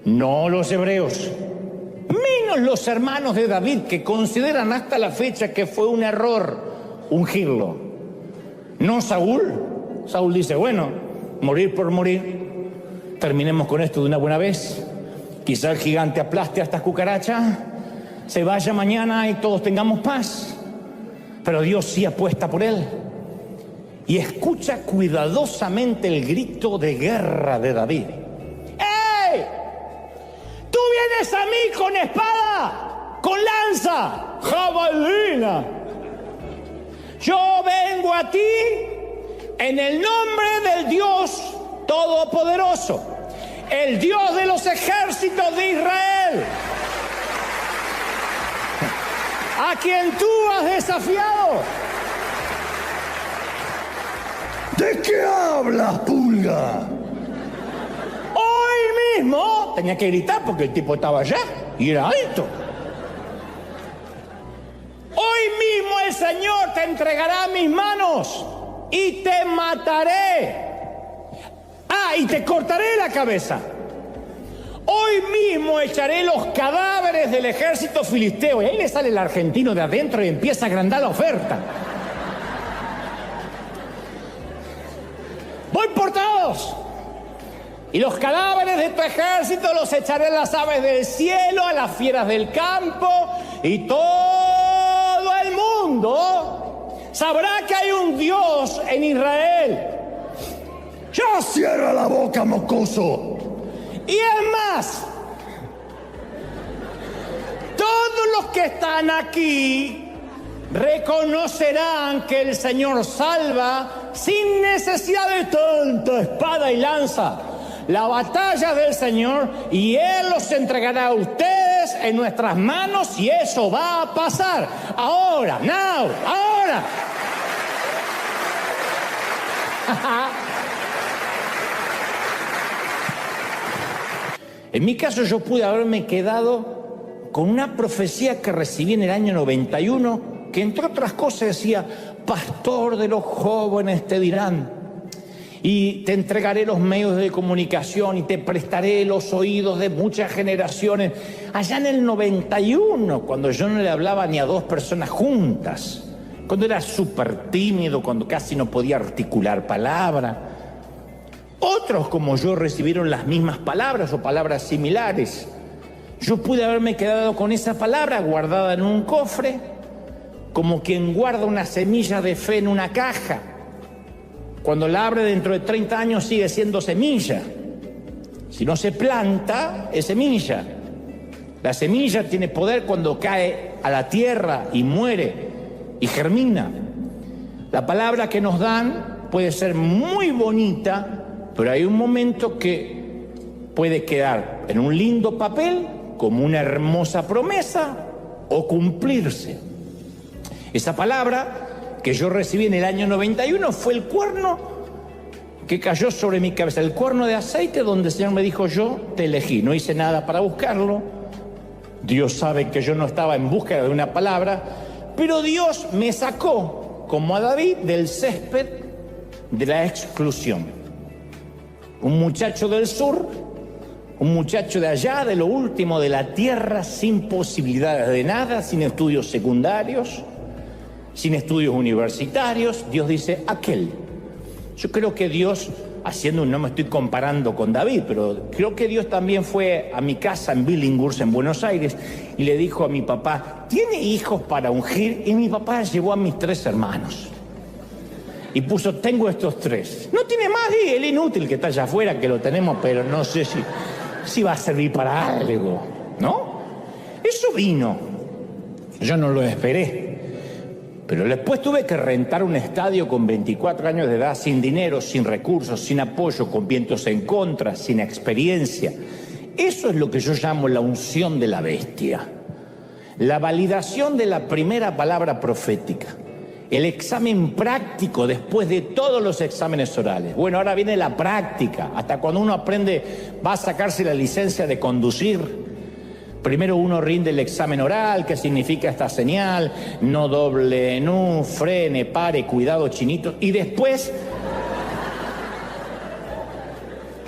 no los hebreos, menos los hermanos de David, que consideran hasta la fecha que fue un error ungirlo. No Saúl. Saúl dice, bueno, morir por morir, terminemos con esto de una buena vez. Quizá el gigante aplaste a estas cucarachas, se vaya mañana y todos tengamos paz. Pero Dios sí apuesta por él. Y escucha cuidadosamente el grito de guerra de David. ¡Ey! ¡Tú vienes a mí con espada, con lanza, jabalina! Yo vengo a ti en el nombre del Dios Todopoderoso, el Dios de los ejércitos de Israel, a quien tú has desafiado. ¿De qué hablas, pulga? Hoy mismo tenía que gritar porque el tipo estaba allá y era alto. Hoy mismo el Señor te entregará a mis manos y te mataré. Y te cortaré la cabeza. Hoy mismo echaré los cadáveres del ejército filisteo. Y ahí le sale el argentino de adentro y empieza a agrandar la oferta. Voy por todos. Y los cadáveres de tu ejército los echaré a las aves del cielo, a las fieras del campo, y todo el mundo sabrá que hay un Dios en Israel. ¡Ya cierra la boca, mocoso! Y es más, todos los que están aquí reconocerán que el Señor salva sin necesidad de tanta espada y lanza. La batalla del Señor, y Él los entregará a ustedes en nuestras manos, y eso va a pasar. Ahora, ahora. En mi caso, yo pude haberme quedado con una profecía que recibí en el año 91, que entre otras cosas decía, pastor de los jóvenes te dirán, y te entregaré los medios de comunicación y te prestaré los oídos de muchas generaciones. Allá en el 91, cuando yo no le hablaba ni a dos personas juntas, cuando era súper tímido, cuando casi no podía articular palabra. Otros como yo recibieron las mismas palabras o palabras similares. Yo pude haberme quedado con esa palabra guardada en un cofre, como quien guarda una semilla de fe en una caja. Cuando la abre dentro de 30 años sigue siendo semilla. Si no se planta, es semilla. La semilla tiene poder cuando cae a la tierra y muere y germina. La palabra que nos dan puede ser muy bonita, pero hay un momento que puede quedar en un lindo papel como una hermosa promesa o cumplirse. Esa palabra que yo recibí en el año 91 fue el cuerno que cayó sobre mi cabeza, el cuerno de aceite donde el Señor me dijo, yo te elegí, no hice nada para buscarlo. Dios sabe que yo no estaba en búsqueda de una palabra, pero Dios me sacó, como a David, del césped de la exclusión. Un muchacho del sur, un muchacho de allá, de lo último de la tierra, sin posibilidades de nada, sin estudios secundarios, sin estudios universitarios. Dios dice, aquel. Yo creo que Dios, no me estoy comparando con David, pero creo que Dios también fue a mi casa en Billinghurst, en Buenos Aires, y le dijo a mi papá, ¿tiene hijos para ungir? Y mi papá llevó a mis 3 hermanos. Y puso, tengo estos 3. No tiene más, y el inútil que está allá afuera, que lo tenemos, pero no sé si va a servir para algo, ¿no? Eso vino. Yo no lo esperé. Pero después tuve que rentar un estadio con 24 años de edad, sin dinero, sin recursos, sin apoyo, con vientos en contra, sin experiencia. Eso es lo que yo llamo la unción de la bestia. la validación de la primera palabra profética, el examen práctico después de todos los exámenes orales. Bueno, ahora viene la práctica. Hasta cuando uno aprende, va a sacarse la licencia de conducir. Primero uno rinde el examen oral, que significa esta señal, no doble, no, frene, pare, cuidado, chinito. Y después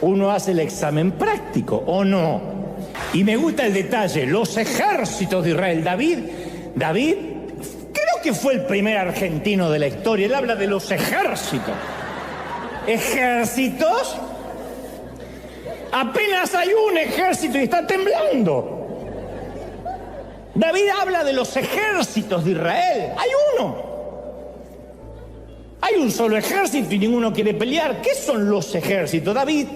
uno hace el examen práctico, ¿o no? Y me gusta el detalle, los ejércitos de Israel. David, creo que fue el primer argentino de la historia. Él habla de los ejércitos. ¿Ejércitos? Apenas hay un ejército y está temblando. David habla de los ejércitos de Israel. Hay uno. Hay un solo ejército y ninguno quiere pelear. ¿Qué son los ejércitos? David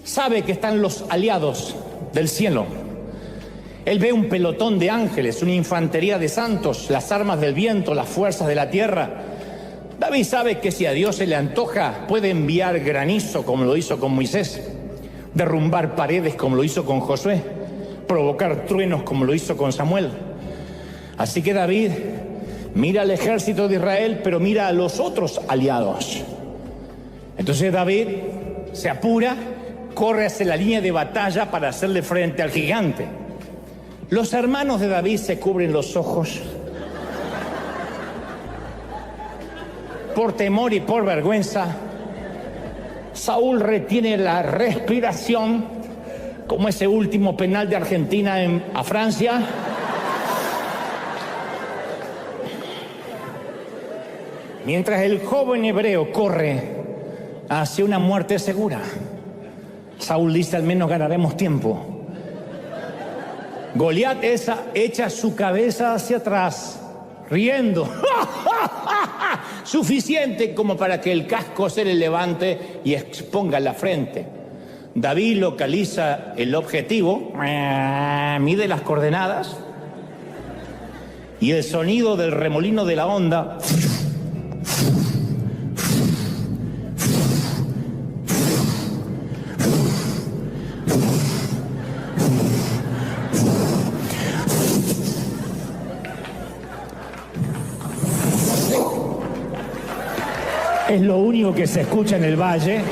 sabe que están los aliados del cielo. Él ve un pelotón de ángeles, una infantería de santos, las armas del viento, las fuerzas de la tierra. David sabe que si a Dios se le antoja, puede enviar granizo como lo hizo con Moisés, derrumbar paredes como lo hizo con Josué, provocar truenos como lo hizo con Samuel. Así que David mira al ejército de Israel, pero mira a los otros aliados. Entonces David se apura, corre hacia la línea de batalla para hacerle frente al gigante. Los hermanos de David se cubren los ojos por temor y por vergüenza. Saúl retiene la respiración, como ese último penal de Argentina a Francia. Mientras el joven hebreo corre hacia una muerte segura, Saúl dice: al menos ganaremos tiempo. Goliat echa su cabeza hacia atrás, riendo. Suficiente como para que el casco se le levante y exponga la frente. David localiza el objetivo, mide las coordenadas y el sonido del remolino de la onda es lo único que se escucha en el valle.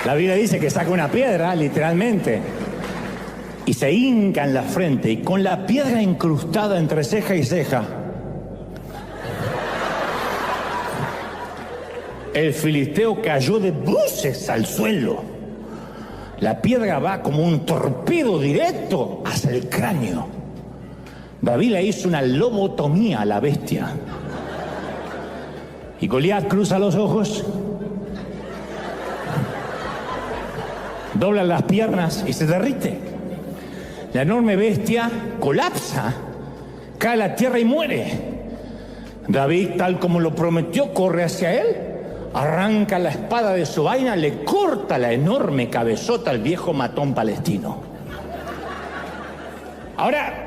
La Biblia dice que saca una piedra, literalmente, y se hinca en la frente, y con la piedra incrustada entre ceja y ceja, el filisteo cayó de bruces al suelo. La piedra va como un torpedo directo hacia el cráneo. David le hizo una lobotomía a la bestia. Y Goliat cruza los ojos, dobla las piernas y se derrite. La enorme bestia colapsa, cae a la tierra y muere. David, tal como lo prometió, corre hacia él, arranca la espada de su vaina, le corta la enorme cabezota al viejo matón palestino. Ahora,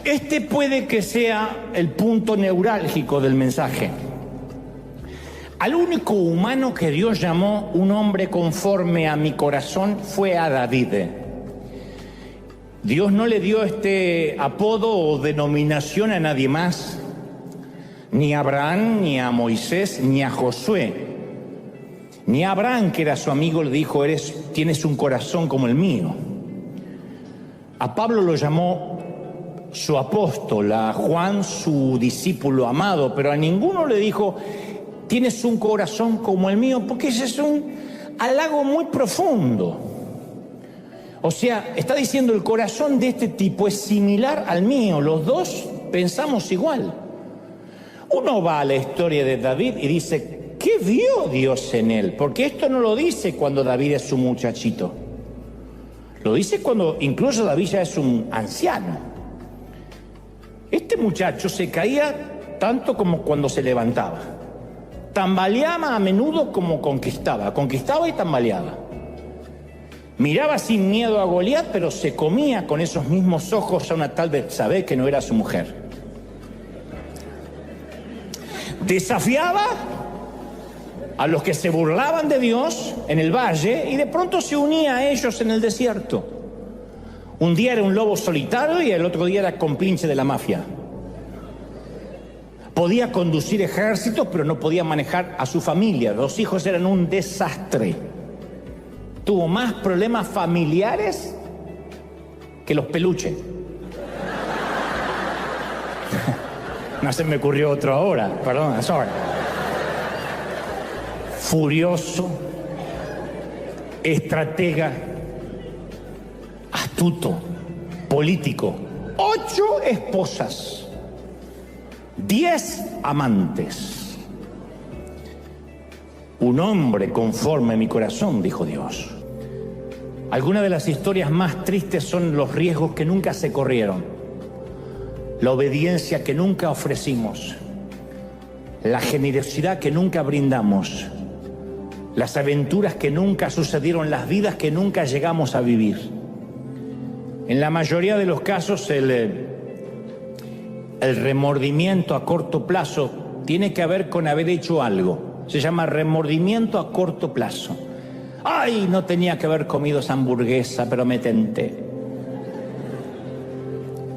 este puede que sea el punto neurálgico del mensaje. Al único humano que Dios llamó un hombre conforme a mi corazón fue a David. Dios no le dio este apodo o denominación a nadie más, ni a Abraham, ni a Moisés, ni a Josué. Ni a Abraham, que era su amigo, le dijo: tienes un corazón como el mío. A Pablo lo llamó su apóstol, a Juan su discípulo amado, pero a ninguno le dijo: tienes un corazón como el mío, porque ese es un halago muy profundo. O sea, está diciendo: el corazón de este tipo es similar al mío, los dos pensamos igual. Uno va a la historia de David y dice: ¿qué vio Dios en él? Porque esto no lo dice cuando David es un muchachito. Lo dice cuando incluso David ya es un anciano. Este muchacho se caía tanto como cuando se levantaba. Tambaleaba a menudo como conquistaba y tambaleaba. Miraba sin miedo a Goliat, pero se comía con esos mismos ojos a una tal Betsabé que no era su mujer. Desafiaba a los que se burlaban de Dios en el valle y de pronto se unía a ellos en el desierto. Un día era un lobo solitario y el otro día era compinche de la mafia. Podía conducir ejércitos, pero no podía manejar a su familia. Los hijos eran un desastre. Tuvo más problemas familiares que los peluches. No se me ocurrió otro ahora, perdón, sorry. Furioso, estratega, astuto, político, 8 esposas, 10 amantes. Un hombre conforme a mi corazón, dijo Dios. Algunas de las historias más tristes son los riesgos que nunca se corrieron, la obediencia que nunca ofrecimos, la generosidad que nunca brindamos, las aventuras que nunca sucedieron, las vidas que nunca llegamos a vivir. En la mayoría de los casos el remordimiento a corto plazo tiene que ver con haber hecho algo. Se llama remordimiento a corto plazo. ¡Ay, no tenía que haber comido esa hamburguesa, pero me tenté!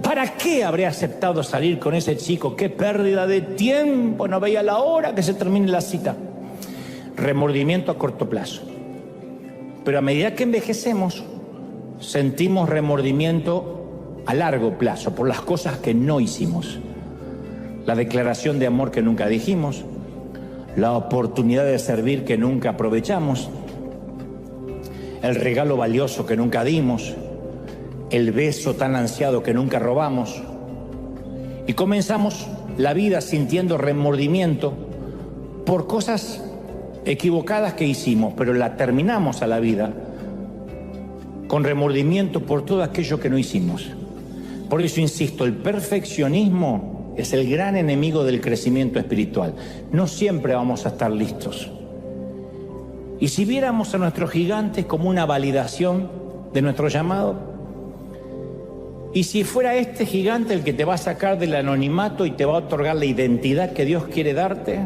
¿Para qué habré aceptado salir con ese chico? ¡Qué pérdida de tiempo! No veía la hora que se termine la cita. Remordimiento a corto plazo. Pero a medida que envejecemos, sentimos remordimiento a largo plazo por las cosas que no hicimos. La declaración de amor que nunca dijimos, la oportunidad de servir que nunca aprovechamos, el regalo valioso que nunca dimos, el beso tan ansiado que nunca robamos. Y comenzamos la vida sintiendo remordimiento por cosas equivocadas que hicimos, pero la terminamos a la vida con remordimiento por todo aquello que no hicimos. Por eso insisto, el perfeccionismo es el gran enemigo del crecimiento espiritual. No siempre vamos a estar listos. Y si viéramos a nuestros gigantes como una validación de nuestro llamado, y si fuera este gigante el que te va a sacar del anonimato y te va a otorgar la identidad que Dios quiere darte,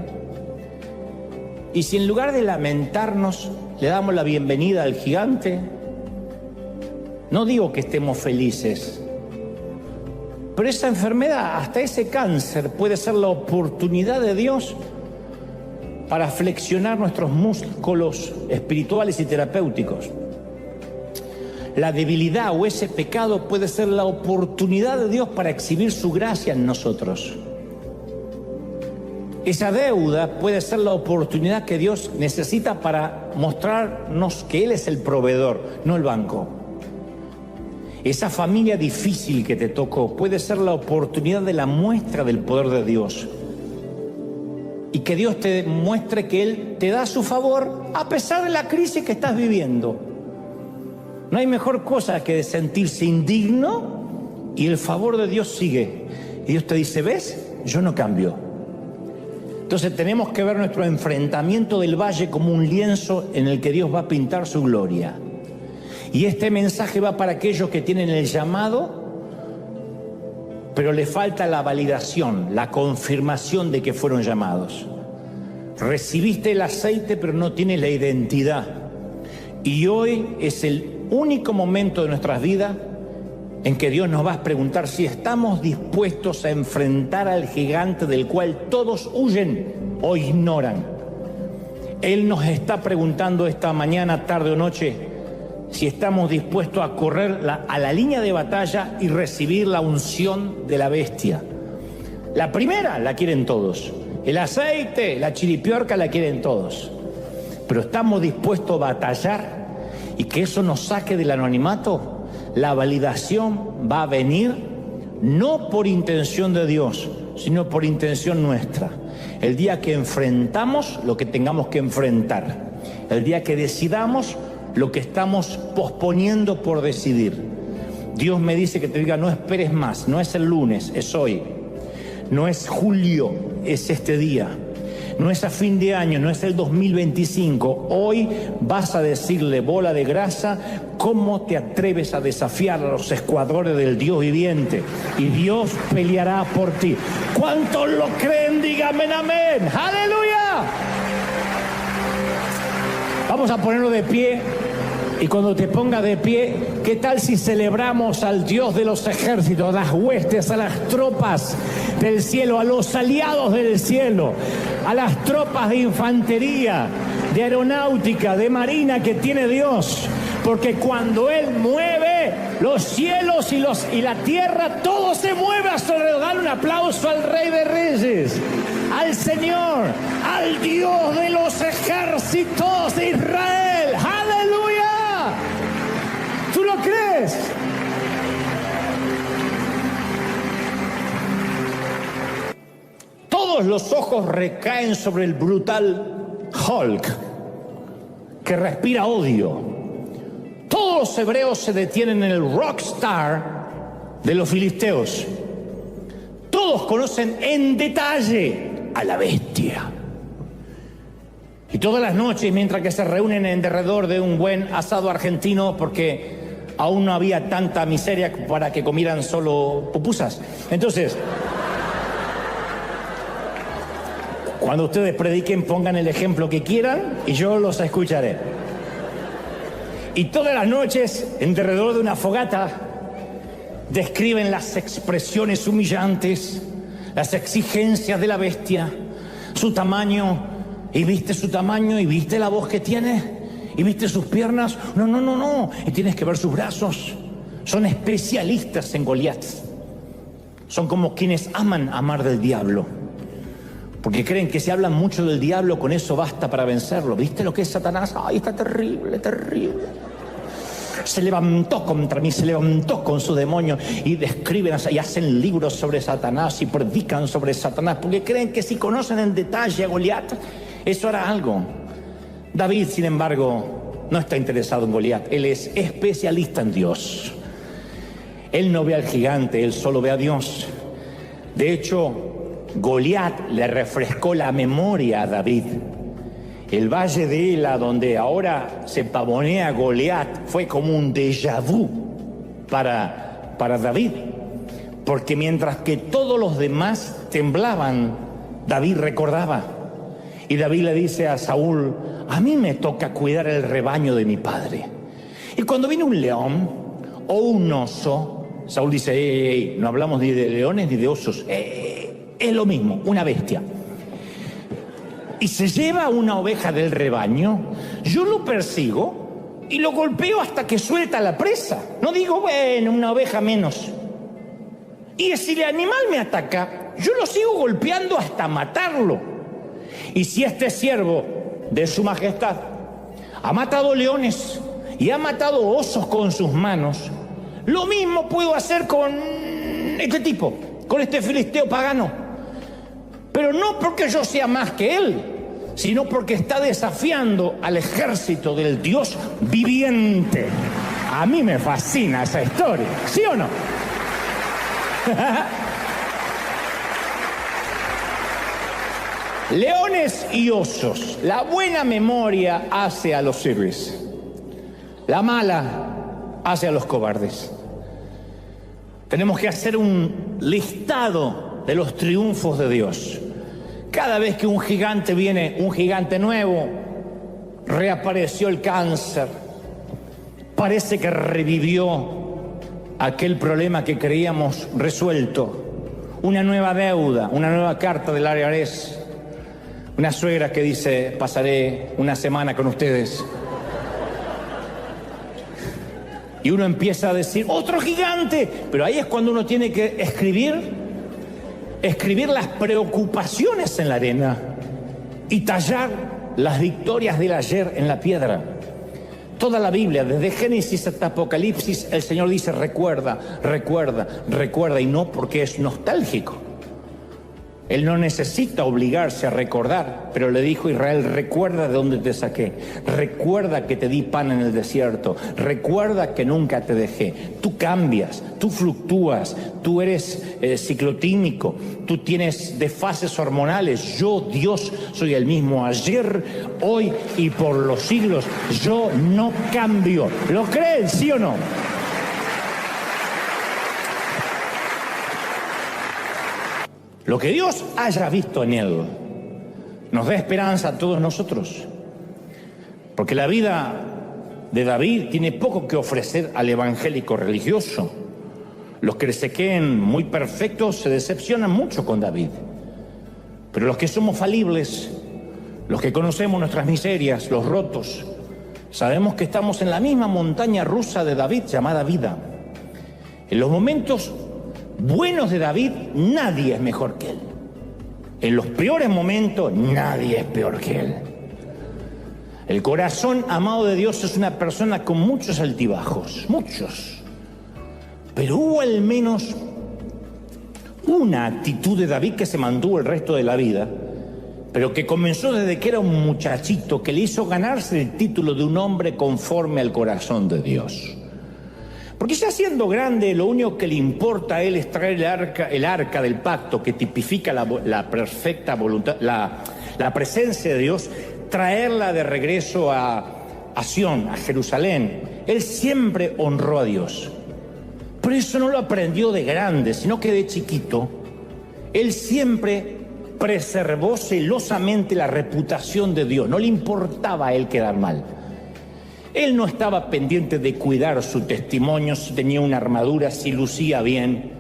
y si en lugar de lamentarnos le damos la bienvenida al gigante, no digo que estemos felices, pero esa enfermedad, hasta ese cáncer, puede ser la oportunidad de Dios para flexionar nuestros músculos espirituales y terapéuticos. La debilidad o ese pecado puede ser la oportunidad de Dios para exhibir su gracia en nosotros. Esa deuda puede ser la oportunidad que Dios necesita para mostrarnos que Él es el proveedor, no el banco. Esa familia difícil que te tocó puede ser la oportunidad de la muestra del poder de Dios. Y que Dios te muestre que Él te da su favor a pesar de la crisis que estás viviendo. No hay mejor cosa que sentirse indigno y el favor de Dios sigue. Y Dios te dice, ¿ves? Yo no cambio. Entonces tenemos que ver nuestro enfrentamiento del valle como un lienzo en el que Dios va a pintar su gloria. Y este mensaje va para aquellos que tienen el llamado, pero le falta la validación, la confirmación de que fueron llamados. Recibiste el aceite, pero no tienes la identidad. Y hoy es el único momento de nuestras vidas en que Dios nos va a preguntar si estamos dispuestos a enfrentar al gigante del cual todos huyen o ignoran. Él nos está preguntando esta mañana, tarde o noche, si estamos dispuestos a correr a la línea de batalla y recibir la unción de la bestia. La primera la quieren todos. El aceite, la chiripiorca la quieren todos. Pero estamos dispuestos a batallar y que eso nos saque del anonimato. La validación va a venir no por intención de Dios, sino por intención nuestra. El día que enfrentamos lo que tengamos que enfrentar. El día que decidamos lo que estamos posponiendo por decidir. Dios me dice que te diga, no esperes más, no es el lunes, es hoy. No es julio, es este día. No es a fin de año, no es el 2025. Hoy vas a decirle, bola de grasa, ¿cómo te atreves a desafiar a los escuadrones del Dios viviente? Y Dios peleará por ti. ¿Cuántos lo creen? Díganme amén. ¡Aleluya! Vamos a ponerlo de pie. Y cuando te ponga de pie, ¿qué tal si celebramos al Dios de los ejércitos, a las huestes, a las tropas del cielo, a los aliados del cielo, a las tropas de infantería, de aeronáutica, de marina que tiene Dios? Porque cuando Él mueve los cielos y la tierra, todo se mueve a su alrededor. Dan un aplauso al Rey de Reyes, al Señor, al Dios de los ejércitos de Israel. ¡Aleluya! ¿Tú lo crees? Todos los ojos recaen sobre el brutal Hulk, que respira odio. Todos los hebreos se detienen en el rockstar de los filisteos. Todos conocen en detalle a la bestia. Y todas las noches, mientras que se reúnen en derredor de un buen asado argentino, porque aún no había tanta miseria para que comieran solo pupusas. Entonces, cuando ustedes prediquen, pongan el ejemplo que quieran y yo los escucharé. Y todas las noches, en derredor de una fogata, describen las expresiones humillantes, las exigencias de la bestia, su tamaño. ¿Y viste su tamaño? ¿Y viste la voz que tiene? ¿Y viste sus piernas? No. Y tienes que ver sus brazos. Son especialistas en Goliat. Son como quienes aman amar del diablo. Porque creen que si hablan mucho del diablo, con eso basta para vencerlo. ¿Viste lo que es Satanás? ¡Ay, está terrible, terrible! Se levantó contra mí, se levantó con su demonio. Y describen y hacen libros sobre Satanás y predican sobre Satanás. Porque creen que si conocen en detalle a Goliat, eso hará algo. David, sin embargo, no está interesado en Goliat. Él es especialista en Dios. Él no ve al gigante, él solo ve a Dios. De hecho, Goliat le refrescó la memoria a David. El valle de Ela, donde ahora se pavonea Goliat, fue como un déjà vu para David. Porque mientras que todos los demás temblaban, David recordaba. Y David le dice a Saúl: a mí me toca cuidar el rebaño de mi padre. Y cuando viene un león o un oso, Saúl dice: ey, no hablamos ni de leones ni de osos. Es lo mismo, una bestia. Y se lleva una oveja del rebaño, yo lo persigo y lo golpeo hasta que suelta la presa. No digo, bueno, una oveja menos. Y si el animal me ataca, yo lo sigo golpeando hasta matarlo. Y si este siervo de su majestad ha matado leones y ha matado osos con sus manos, lo mismo puedo hacer con este tipo, con este filisteo pagano. Pero no porque yo sea más que él, sino porque está desafiando al ejército del Dios viviente. A mí me fascina esa historia, ¿sí o no? Leones y osos. La buena memoria hace a los héroes. La mala hace a los cobardes. Tenemos que hacer un listado de los triunfos de Dios. Cada vez que un gigante viene, un gigante nuevo, reapareció el cáncer. Parece que revivió aquel problema que creíamos resuelto. Una nueva deuda, una nueva carta del IRS. Una suegra que dice: pasaré una semana con ustedes. Y uno empieza a decir: ¡otro gigante! Pero ahí es cuando uno tiene que escribir las preocupaciones en la arena y tallar las victorias del ayer en la piedra. Toda la Biblia, desde Génesis hasta Apocalipsis, el Señor dice: recuerda, recuerda, recuerda. Y no porque es nostálgico. Él no necesita obligarse a recordar, pero le dijo a Israel: recuerda de dónde te saqué, recuerda que te di pan en el desierto, recuerda que nunca te dejé. Tú cambias, tú fluctúas, tú eres ciclotímico, tú tienes desfases hormonales. Yo, Dios, soy el mismo ayer, hoy y por los siglos. Yo no cambio. ¿Lo creen, sí o no? Lo que Dios haya visto en él nos da esperanza a todos nosotros. Porque la vida de David tiene poco que ofrecer al evangélico religioso. Los que se creen muy perfectos se decepcionan mucho con David. Pero los que somos falibles, los que conocemos nuestras miserias, los rotos, sabemos que estamos en la misma montaña rusa de David llamada vida. En los momentos buenos de David, nadie es mejor que él. En los peores momentos, nadie es peor que él. El corazón amado de Dios es una persona con muchos altibajos, muchos. Pero hubo al menos una actitud de David que se mantuvo el resto de la vida, pero que comenzó desde que era un muchachito, que le hizo ganarse el título de un hombre conforme al corazón de Dios. Porque ya siendo grande, lo único que le importa a él es traer el arca del pacto, que tipifica la perfecta voluntad, la presencia de Dios, traerla de regreso a Sión, a Jerusalén. Él siempre honró a Dios. Pero eso no lo aprendió de grande, sino que de chiquito, él siempre preservó celosamente la reputación de Dios. No le importaba a él quedar mal. Él no estaba pendiente de cuidar su testimonio, si tenía una armadura, si lucía bien.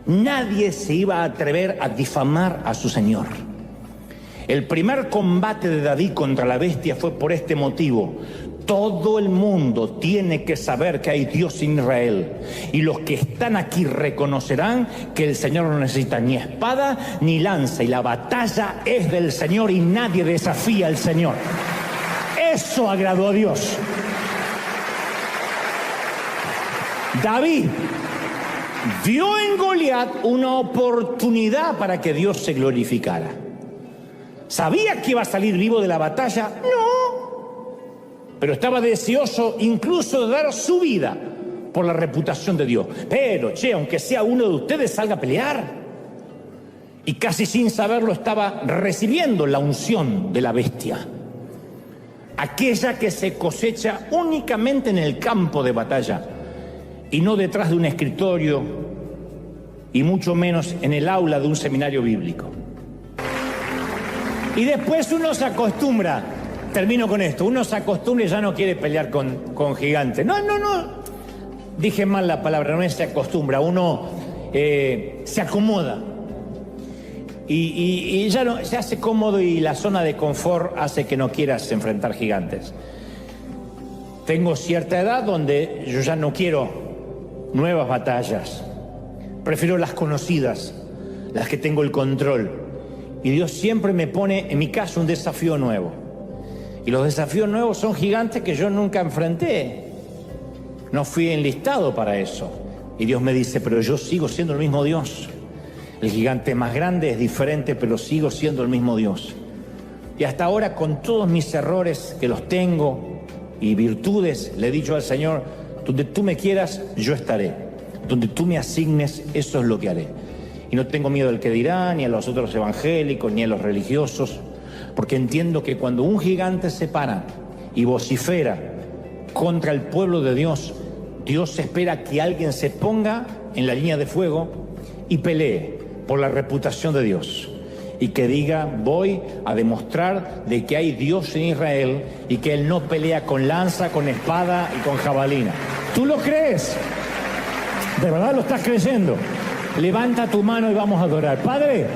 Nadie se iba a atrever a difamar a su Señor. El primer combate de David contra la bestia fue por este motivo. Todo el mundo tiene que saber que hay Dios en Israel. Y los que están aquí reconocerán que el Señor no necesita ni espada ni lanza. Y la batalla es del Señor y nadie desafía al Señor. Eso agradó a Dios. David vio en Goliat una oportunidad para que Dios se glorificara. ¿Sabía que iba a salir vivo de la batalla? No. Pero estaba deseoso incluso de dar su vida por la reputación de Dios. Pero, aunque sea uno de ustedes, salga a pelear. Y casi sin saberlo estaba recibiendo la unción de la bestia. Aquella que se cosecha únicamente en el campo de batalla y no detrás de un escritorio y mucho menos en el aula de un seminario bíblico. Y después uno se acostumbra, termino con esto, uno se acostumbra y ya no quiere pelear con gigantes. No, dije mal la palabra, no es se acostumbra, uno se acomoda. Y ya no, se hace cómodo y la zona de confort hace que no quieras enfrentar gigantes. Tengo cierta edad donde yo ya no quiero nuevas batallas. Prefiero las conocidas, las que tengo el control. Y Dios siempre me pone, en mi caso, un desafío nuevo. Y los desafíos nuevos son gigantes que yo nunca enfrenté. No fui enlistado para eso. Y Dios me dice, pero yo sigo siendo el mismo Dios. El gigante más grande es diferente, pero sigo siendo el mismo Dios. Y hasta ahora, con todos mis errores, que los tengo, y virtudes, le he dicho al Señor, donde tú me quieras, yo estaré. Donde tú me asignes, eso es lo que haré. Y no tengo miedo al que dirá, ni a los otros evangélicos, ni a los religiosos, porque entiendo que cuando un gigante se para y vocifera contra el pueblo de Dios, Dios espera que alguien se ponga en la línea de fuego y pelee por la reputación de Dios. Y que diga, voy a demostrar de que hay Dios en Israel y que Él no pelea con lanza, con espada y con jabalina. ¿Tú lo crees? ¿De verdad lo estás creyendo? Levanta tu mano y vamos a adorar. Padre,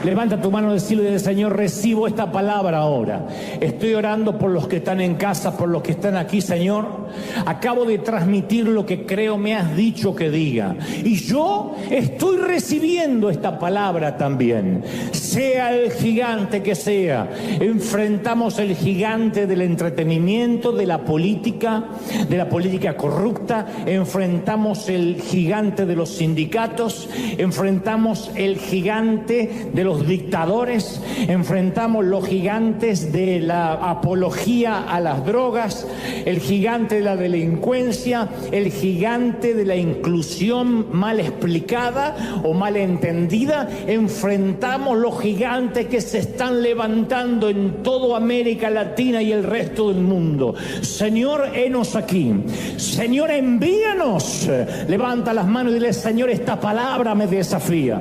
levanta tu mano del cielo y del Señor, recibo esta palabra ahora. Estoy orando por los que están en casa, por los que están aquí, Señor. Acabo de transmitir lo que creo me has dicho que diga. Y yo estoy recibiendo esta palabra también. Sea el gigante que sea, enfrentamos el gigante del entretenimiento, de la política corrupta, enfrentamos el gigante de los sindicatos, enfrentamos el gigante de los dictadores, enfrentamos los gigantes de la apología a las drogas, el gigante de la delincuencia, el gigante de la inclusión mal explicada o mal entendida, enfrentamos los gigantes que se están levantando en toda América Latina y el resto del mundo. Señor, henos aquí. Señor, envíanos. Levanta las manos y dile, Señor, esta palabra me desafía.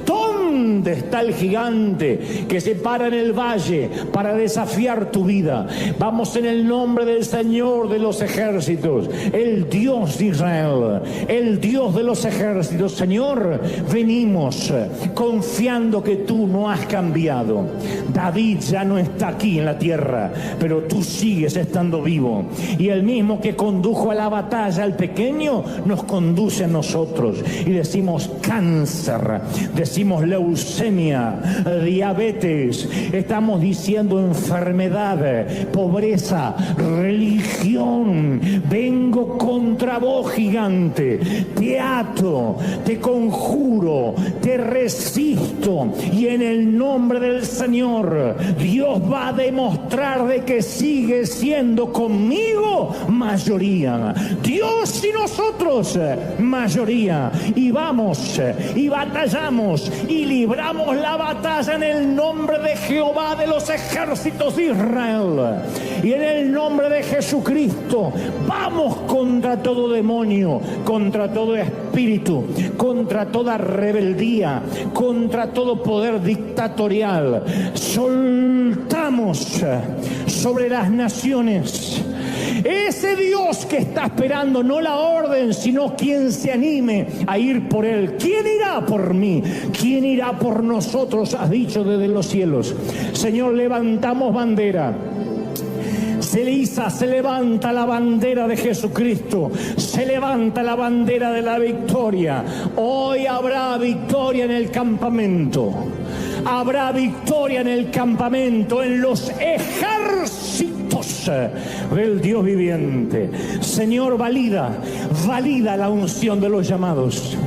Toma ¿Dónde está el gigante que se para en el valle para desafiar tu vida? Vamos en el nombre del Señor de los ejércitos, el Dios de Israel, el Dios de los ejércitos. Señor, venimos confiando que tú no has cambiado. David ya no está aquí en la tierra, pero tú sigues estando vivo. Y el mismo que condujo a la batalla al pequeño, nos conduce a nosotros. Y decimos cáncer, decimos leucemia, diabetes, estamos diciendo enfermedad, pobreza, religión. Vengo contra vos, gigante. Te ato, te conjuro, te resisto. Y en el nombre del Señor, Dios va a demostrar de que sigue siendo conmigo mayoría. Dios y nosotros mayoría. Y vamos y batallamos y libramos la batalla en el nombre de Jehová de los ejércitos de Israel. Y en el nombre de Jesucristo vamos contra todo demonio, contra todo espíritu, contra toda rebeldía, contra todo poder dictatorial. Soltamos sobre las naciones ese Dios que está esperando no la orden, sino quien se anime a ir por él. ¿Quién irá por mí? ¿Quién irá por nosotros? Has dicho desde los cielos. Señor, levantamos bandera. Se levanta la bandera de Jesucristo, se levanta la bandera de la victoria. Hoy habrá victoria en el campamento, habrá victoria en el campamento, en los ejércitos del Dios viviente. Señor, valida la unción de los llamados,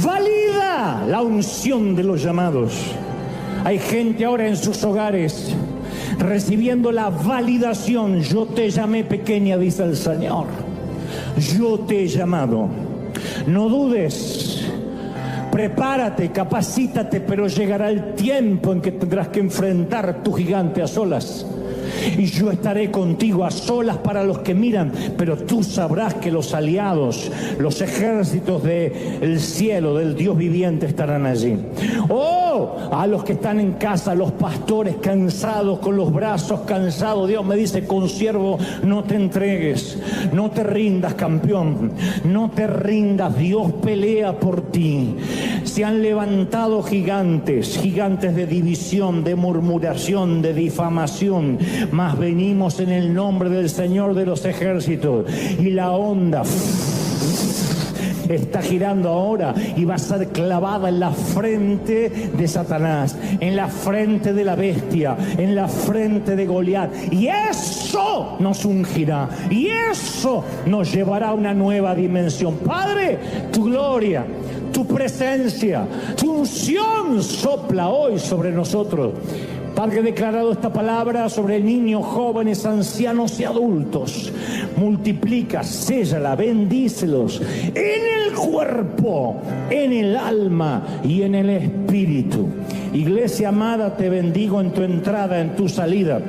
valida la unción de los llamados. Hay gente ahora en sus hogares recibiendo la validación. Yo te llamé pequeña, dice el Señor. Yo te he llamado. No dudes. Prepárate, capacítate, pero llegará el tiempo en que tendrás que enfrentar tu gigante a solas. Y yo estaré contigo a solas para los que miran, pero tú sabrás que los aliados, los ejércitos del cielo, del Dios viviente, estarán allí. Oh, a los que están en casa, los pastores cansados, con los brazos cansados, Dios me dice, consiervo, no te entregues, no te rindas, campeón, no te rindas, Dios pelea por ti. Se han levantado gigantes de división, de murmuración, de difamación, mas venimos en el nombre del Señor de los ejércitos. Y la onda está girando ahora y va a ser clavada en la frente de Satanás, en la frente de la bestia, en la frente de Goliat. Y eso nos ungirá, y eso nos llevará a una nueva dimensión. Padre, tu gloria, tu presencia, tu unción sopla hoy sobre nosotros. Padre, he declarado esta palabra sobre niños, jóvenes, ancianos y adultos. Multiplica, séllala, bendícelos en el cuerpo, en el alma y en el espíritu. Iglesia amada, te bendigo en tu entrada, en tu salida.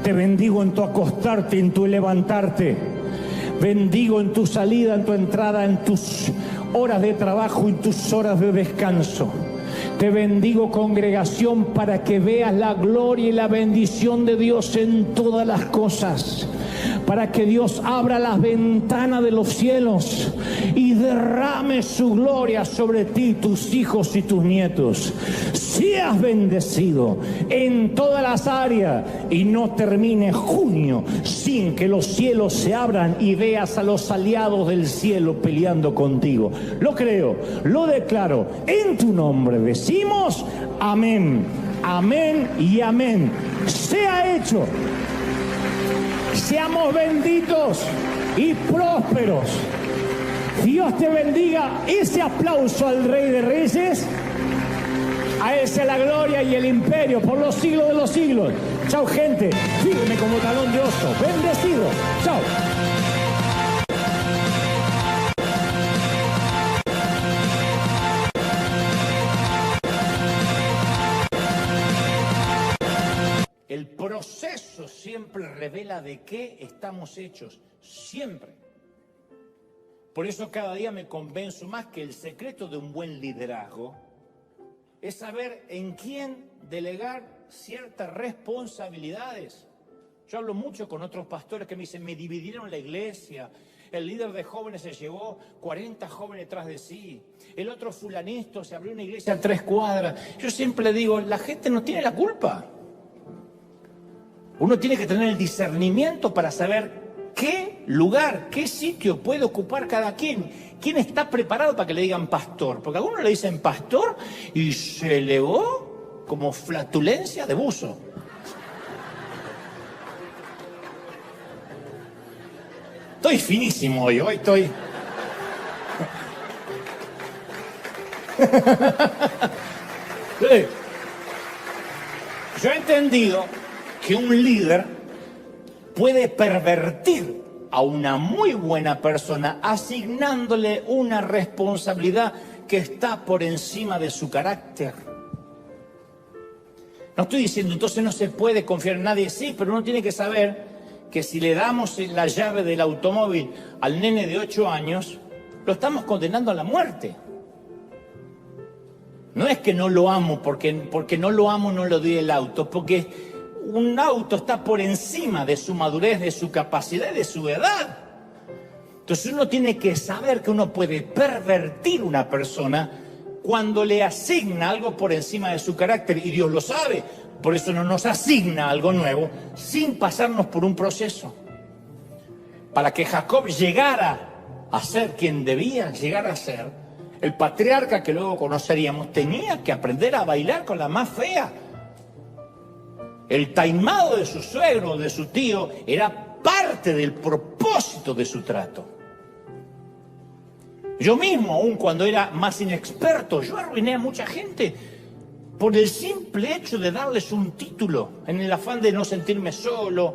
Te bendigo en tu acostarte, en tu levantarte. Bendigo en tu salida, en tu entrada, en tus horas de trabajo y tus horas de descanso. Te bendigo, congregación, para que veas la gloria y la bendición de Dios en todas las cosas. Para que Dios abra las ventanas de los cielos y derrame su gloria sobre ti, tus hijos y tus nietos. Seas bendecido en todas las áreas y no termine junio sin que los cielos se abran y veas a los aliados del cielo peleando contigo. Lo creo, lo declaro. En tu nombre decimos amén, amén y amén. Sea hecho. Seamos benditos y prósperos. Dios te bendiga. Ese aplauso al Rey de Reyes. A Él sea la gloria y el imperio por los siglos de los siglos. Chao, gente. Firme como talón de oso. Bendecido. Chao. El proceso siempre revela de qué estamos hechos, siempre. Por eso cada día me convenzo más que el secreto de un buen liderazgo es saber en quién delegar ciertas responsabilidades. Yo hablo mucho con otros pastores que me dicen, me dividieron la iglesia, el líder de jóvenes se llevó 40 jóvenes tras de sí, el otro fulanito se abrió una iglesia a 3 cuadras. Yo siempre le digo, la gente no tiene la culpa. Uno tiene que tener el discernimiento para saber qué lugar, qué sitio puede ocupar cada quien. ¿Quién está preparado para que le digan pastor? Porque a algunos le dicen pastor y se elevó como flatulencia de buzo. Estoy finísimo hoy estoy... Yo he entendido que un líder puede pervertir a una muy buena persona asignándole una responsabilidad que está por encima de su carácter. No estoy diciendo entonces no se puede confiar en nadie, sí, pero uno tiene que saber que si le damos la llave del automóvil al nene de 8 años, lo estamos condenando a la muerte. No es que no lo amo, porque no lo amo no le doy el auto, porque un auto está por encima de su madurez, de su capacidad, de su edad. Entonces uno tiene que saber que uno puede pervertir una persona cuando le asigna algo por encima de su carácter, y Dios lo sabe. Por eso no nos asigna algo nuevo sin pasarnos por un proceso. Para que Jacob llegara a ser quien debía llegar a ser, el patriarca que luego conoceríamos tenía que aprender a bailar con la más fea. El taimado de su suegro, de su tío, era parte del propósito de su trato. Yo mismo, aun cuando era más inexperto, yo arruiné a mucha gente por el simple hecho de darles un título, en el afán de no sentirme solo,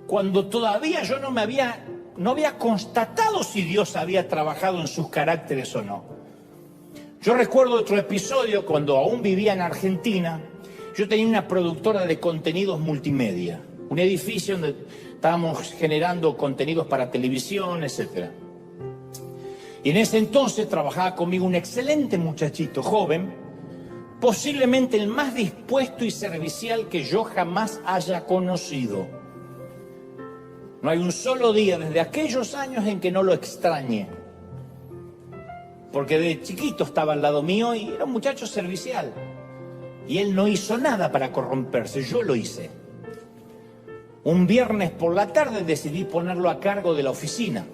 cuando todavía yo no había constatado si Dios había trabajado en sus caracteres o no. Yo recuerdo otro episodio cuando aún vivía en Argentina. Yo tenía una productora de contenidos multimedia, un edificio donde estábamos generando contenidos para televisión, etc. Y en ese entonces trabajaba conmigo un excelente muchachito joven, posiblemente el más dispuesto y servicial que yo jamás haya conocido. No hay un solo día desde aquellos años en que no lo extrañe, porque de chiquito estaba al lado mío y era un muchacho servicial. Y él no hizo nada para corromperse, yo lo hice. Un viernes por la tarde decidí ponerlo a cargo de la oficina.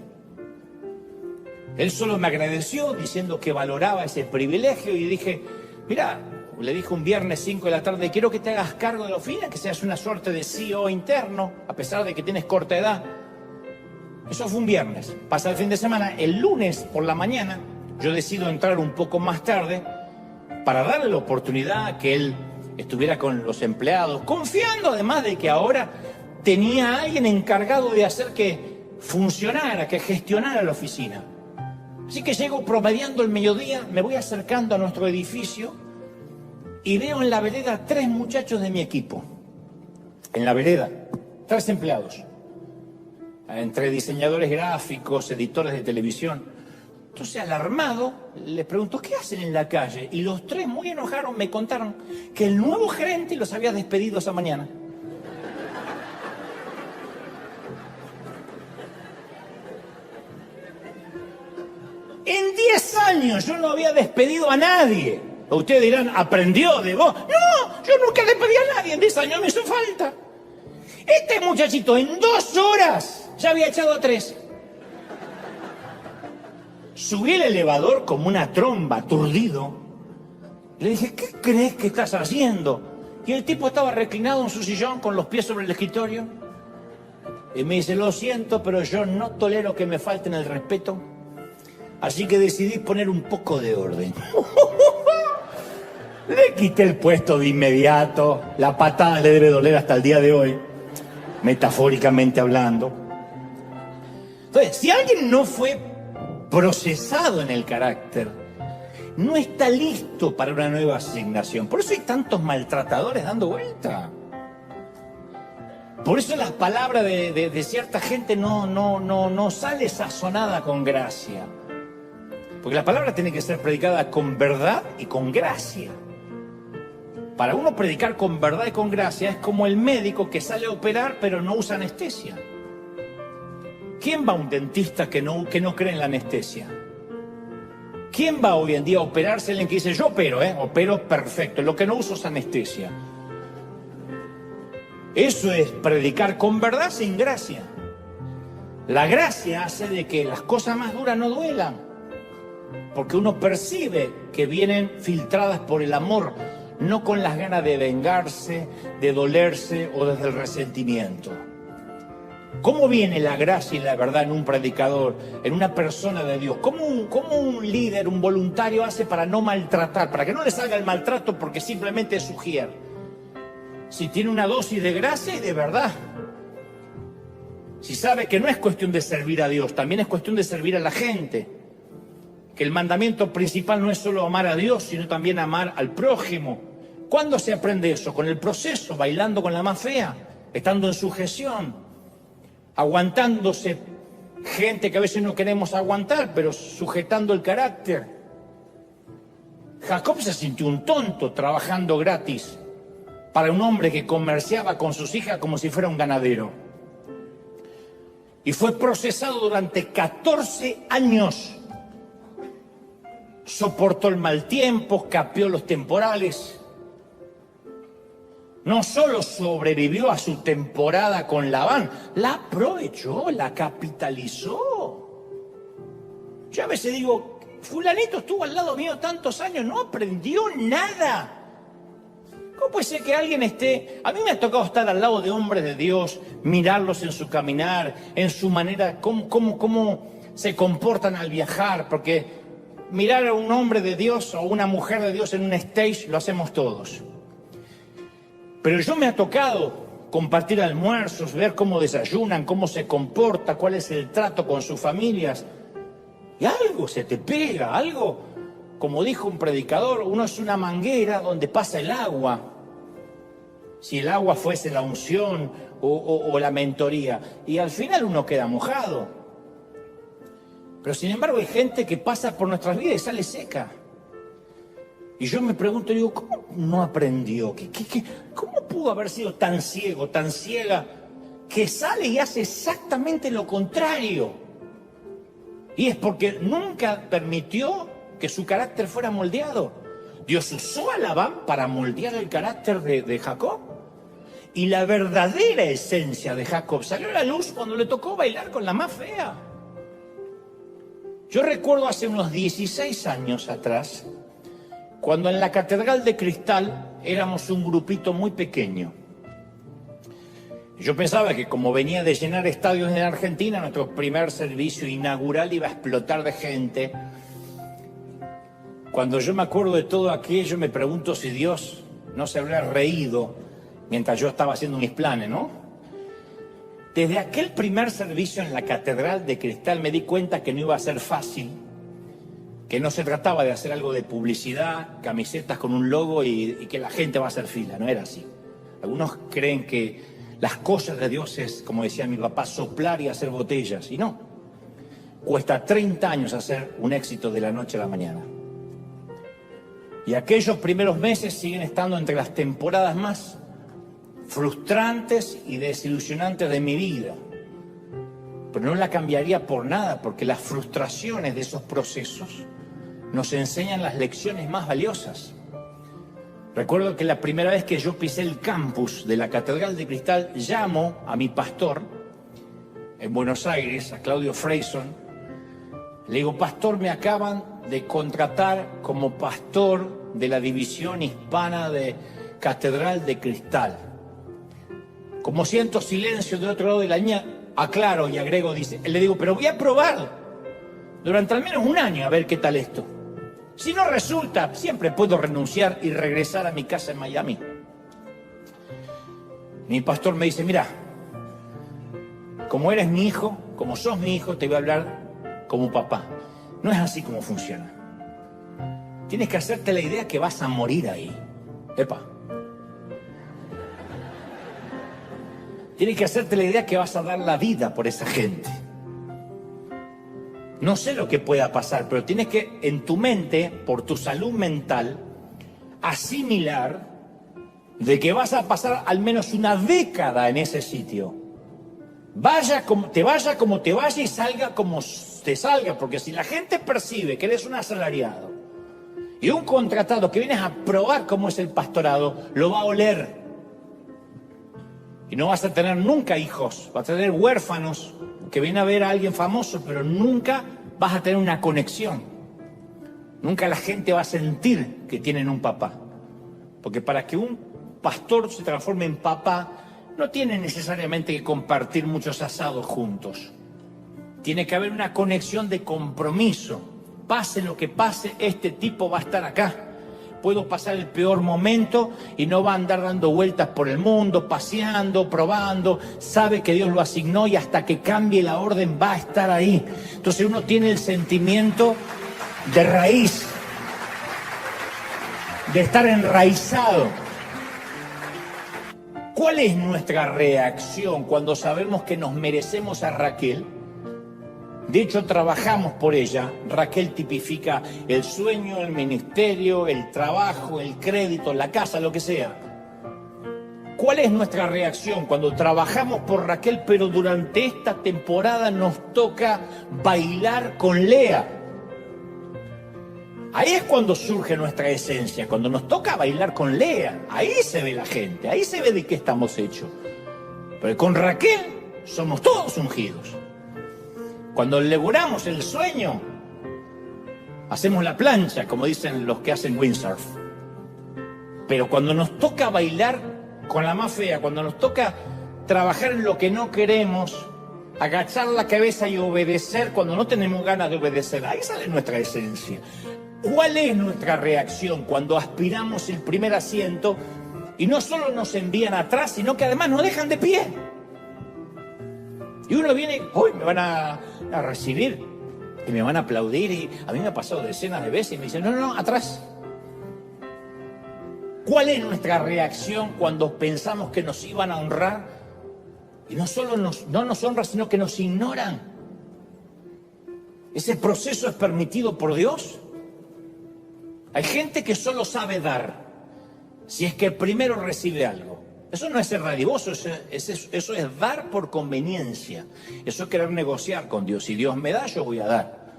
Él solo me agradeció diciendo que valoraba ese privilegio y dije, mira, le dije un viernes 5 de la tarde, quiero que te hagas cargo de la oficina, que seas una suerte de CEO interno, a pesar de que tienes corta edad. Eso fue un viernes. Pasa el fin de semana, el lunes por la mañana, yo decido entrar un poco más tarde para darle la oportunidad que él estuviera con los empleados, confiando además de que ahora tenía a alguien encargado de hacer que funcionara, que gestionara la oficina. Así que llego promediando el mediodía, me voy acercando a nuestro edificio y veo en la vereda 3 muchachos de mi equipo. En la vereda, 3 empleados. Entre diseñadores gráficos, editores de televisión. Entonces, alarmado, les pregunto, ¿qué hacen en la calle? Y los 3, muy enojados, me contaron que el nuevo gerente los había despedido esa mañana. En 10 años yo no había despedido a nadie. Ustedes dirán, ¿aprendió de vos? No, yo nunca despedí a nadie. En 10 años me hizo falta. Este muchachito en 2 horas ya había echado a 3. Subí el elevador como una tromba, aturdido. Le dije, ¿qué crees que estás haciendo? Y el tipo estaba reclinado en su sillón con los pies sobre el escritorio. Y me dice, lo siento, pero yo no tolero que me falten el respeto. Así que decidí poner un poco de orden. Le quité el puesto de inmediato. La patada le debe doler hasta el día de hoy, metafóricamente hablando. Entonces, si alguien no fue procesado en el carácter, no está listo para una nueva asignación. Por eso hay tantos maltratadores dando vuelta. Por eso las palabras de cierta gente no sale sazonada con gracia. Porque la palabra tiene que ser predicada con verdad y con gracia. Para uno predicar con verdad y con gracia es como el médico que sale a operar pero no usa anestesia. ¿Quién va a un dentista que no cree en la anestesia? ¿Quién va hoy en día a operarse? Alguien que dice, yo opero perfecto, lo que no uso es anestesia. Eso es predicar con verdad sin gracia. La gracia hace de que las cosas más duras no duelan, porque uno percibe que vienen filtradas por el amor, no con las ganas de vengarse, de dolerse o desde el resentimiento. ¿Cómo viene la gracia y la verdad en un predicador, en una persona de Dios? ¿Cómo un líder, un voluntario hace para no maltratar, para que no le salga el maltrato porque simplemente es sugiere? Si tiene una dosis de gracia y de verdad. Si sabe que no es cuestión de servir a Dios, también es cuestión de servir a la gente. Que el mandamiento principal no es solo amar a Dios, sino también amar al prójimo. ¿Cuándo se aprende eso? Con el proceso, bailando con la más fea, estando en sujeción, aguantándose gente que a veces no queremos aguantar, pero sujetando el carácter. Jacob se sintió un tonto trabajando gratis para un hombre que comerciaba con sus hijas como si fuera un ganadero. Y fue procesado durante 14 años. Soportó el mal tiempo, capeó los temporales. No solo sobrevivió a su temporada con Labán, la aprovechó, la capitalizó. Yo a veces digo, fulanito estuvo al lado mío tantos años, no aprendió nada. ¿Cómo puede ser que alguien esté...? A mí me ha tocado estar al lado de hombres de Dios, mirarlos en su caminar, en su manera, cómo se comportan al viajar, porque mirar a un hombre de Dios o una mujer de Dios en un stage lo hacemos todos. Pero yo me ha tocado compartir almuerzos, ver cómo desayunan, cómo se comporta, cuál es el trato con sus familias. Y algo se te pega, algo, como dijo un predicador, uno es una manguera donde pasa el agua. Si el agua fuese la unción o la mentoría. Y al final uno queda mojado. Pero sin embargo hay gente que pasa por nuestras vidas y sale seca. Y yo me pregunto, digo, ¿cómo no aprendió? ¿Cómo pudo haber sido tan ciego, tan ciega, que sale y hace exactamente lo contrario? Y es porque nunca permitió que su carácter fuera moldeado. Dios usó a Labán para moldear el carácter de Jacob. Y la verdadera esencia de Jacob salió a la luz cuando le tocó bailar con la más fea. Yo recuerdo hace unos 16 años atrás, cuando en la Catedral de Cristal éramos un grupito muy pequeño. Yo pensaba que como venía de llenar estadios en Argentina, nuestro primer servicio inaugural iba a explotar de gente. Cuando yo me acuerdo de todo aquello, me pregunto si Dios no se habrá reído mientras yo estaba haciendo mis planes, ¿no? Desde aquel primer servicio en la Catedral de Cristal me di cuenta que no iba a ser fácil, que no se trataba de hacer algo de publicidad, camisetas con un logo y que la gente va a hacer fila, no era así. Algunos creen que las cosas de Dios es, como decía mi papá, soplar y hacer botellas, y no. Cuesta 30 años hacer un éxito de la noche a la mañana. Y aquellos primeros meses siguen estando entre las temporadas más frustrantes y desilusionantes de mi vida. Pero no la cambiaría por nada, porque las frustraciones de esos procesos nos enseñan las lecciones más valiosas. Recuerdo que la primera vez que yo pisé el campus de la Catedral de Cristal, llamo a mi pastor en Buenos Aires, a Claudio Freyson. Le digo, pastor, me acaban de contratar como pastor de la división hispana de Catedral de Cristal. Como siento silencio del otro lado de la línea, aclaro y agrego, dice, le digo, pero voy a probar durante al menos un año a ver qué tal esto. Si no resulta, siempre puedo renunciar y regresar a mi casa en Miami. Mi pastor me dice, mira, como eres mi hijo, como sos mi hijo, te voy a hablar como papá. No es así como funciona. Tienes que hacerte la idea que vas a morir ahí. Epa. Tienes que hacerte la idea que vas a dar la vida por esa gente. No sé lo que pueda pasar, pero tienes que, en tu mente, por tu salud mental, asimilar de que vas a pasar al menos una década en ese sitio. Vaya como te vaya y salga como te salga, porque si la gente percibe que eres un asalariado y un contratado que vienes a probar cómo es el pastorado, lo va a oler. Y no vas a tener nunca hijos, vas a tener huérfanos que vienen a ver a alguien famoso, pero nunca vas a tener una conexión. Nunca la gente va a sentir que tienen un papá. Porque para que un pastor se transforme en papá, no tiene necesariamente que compartir muchos asados juntos. Tiene que haber una conexión de compromiso. Pase lo que pase, este tipo va a estar acá. Puedo pasar el peor momento y no va a andar dando vueltas por el mundo, paseando, probando. Sabe que Dios lo asignó y hasta que cambie la orden va a estar ahí. Entonces uno tiene el sentimiento de raíz, de estar enraizado. ¿Cuál es nuestra reacción cuando sabemos que nos merecemos a Raquel? De hecho, trabajamos por ella. Raquel tipifica el sueño, el ministerio, el trabajo, el crédito, la casa, lo que sea. ¿Cuál es nuestra reacción cuando trabajamos por Raquel, pero durante esta temporada nos toca bailar con Lea? Ahí es cuando surge nuestra esencia, cuando nos toca bailar con Lea. Ahí se ve la gente, ahí se ve de qué estamos hechos. Pero con Raquel somos todos ungidos. Cuando logramos el sueño, hacemos la plancha, como dicen los que hacen windsurf. Pero cuando nos toca bailar con la más fea, cuando nos toca trabajar en lo que no queremos, agachar la cabeza y obedecer cuando no tenemos ganas de obedecer, ahí sale nuestra esencia. ¿Cuál es nuestra reacción cuando aspiramos el primer asiento y no solo nos envían atrás, sino que además nos dejan de pie? Y uno viene, hoy me van a recibir y me van a aplaudir, y a mí me ha pasado decenas de veces y me dicen, no, atrás. ¿Cuál es nuestra reacción cuando pensamos que nos iban a honrar y no solo no nos honran, sino que nos ignoran? ¿Ese proceso es permitido por Dios? Hay gente que solo sabe dar si es que primero recibe algo. Eso no es ser dadivoso, eso es dar por conveniencia. Eso es querer negociar con Dios. Si Dios me da, yo voy a dar.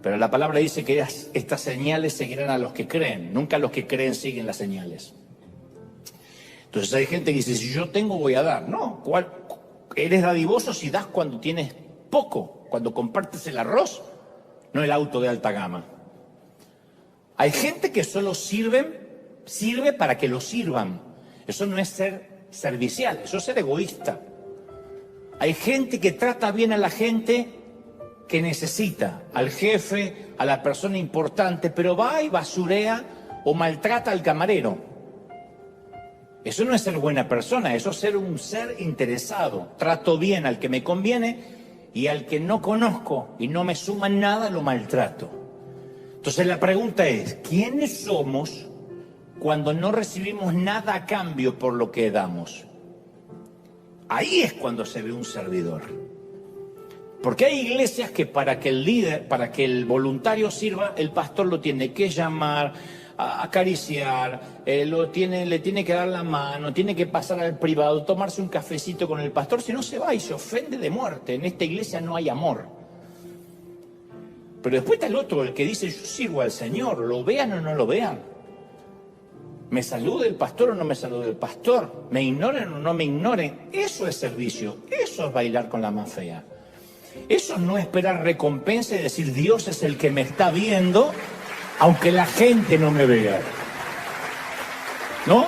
Pero la palabra dice que estas señales seguirán a los que creen. Nunca los que creen siguen las señales. Entonces hay gente que dice, si yo tengo, voy a dar. No, eres dadivoso si das cuando tienes poco, cuando compartes el arroz, no el auto de alta gama. Hay gente que solo sirve para que lo sirvan. Eso no es ser servicial, eso es ser egoísta. Hay gente que trata bien a la gente que necesita, al jefe, a la persona importante, pero va y basurea o maltrata al camarero. Eso no es ser buena persona, eso es ser un ser interesado. Trato bien al que me conviene y al que no conozco y no me suma nada lo maltrato. Entonces la pregunta es, ¿quiénes somos cuando no recibimos nada a cambio por lo que damos? Ahí es cuando se ve un servidor. Porque hay iglesias que para que el líder, para que el voluntario sirva, el pastor lo tiene que llamar, acariciar, le tiene que dar la mano, tiene que pasar al privado, tomarse un cafecito con el pastor, si no se va y se ofende de muerte. En esta iglesia no hay amor. Pero después está el otro, el que dice, yo sirvo al Señor, lo vean o no lo vean. ¿Me salude el pastor o no me salude el pastor? ¿Me ignoren o no me ignoren? Eso es servicio, eso es bailar con la más fea. Eso no es esperar recompensa y decir, Dios es el que me está viendo, aunque la gente no me vea. ¿No?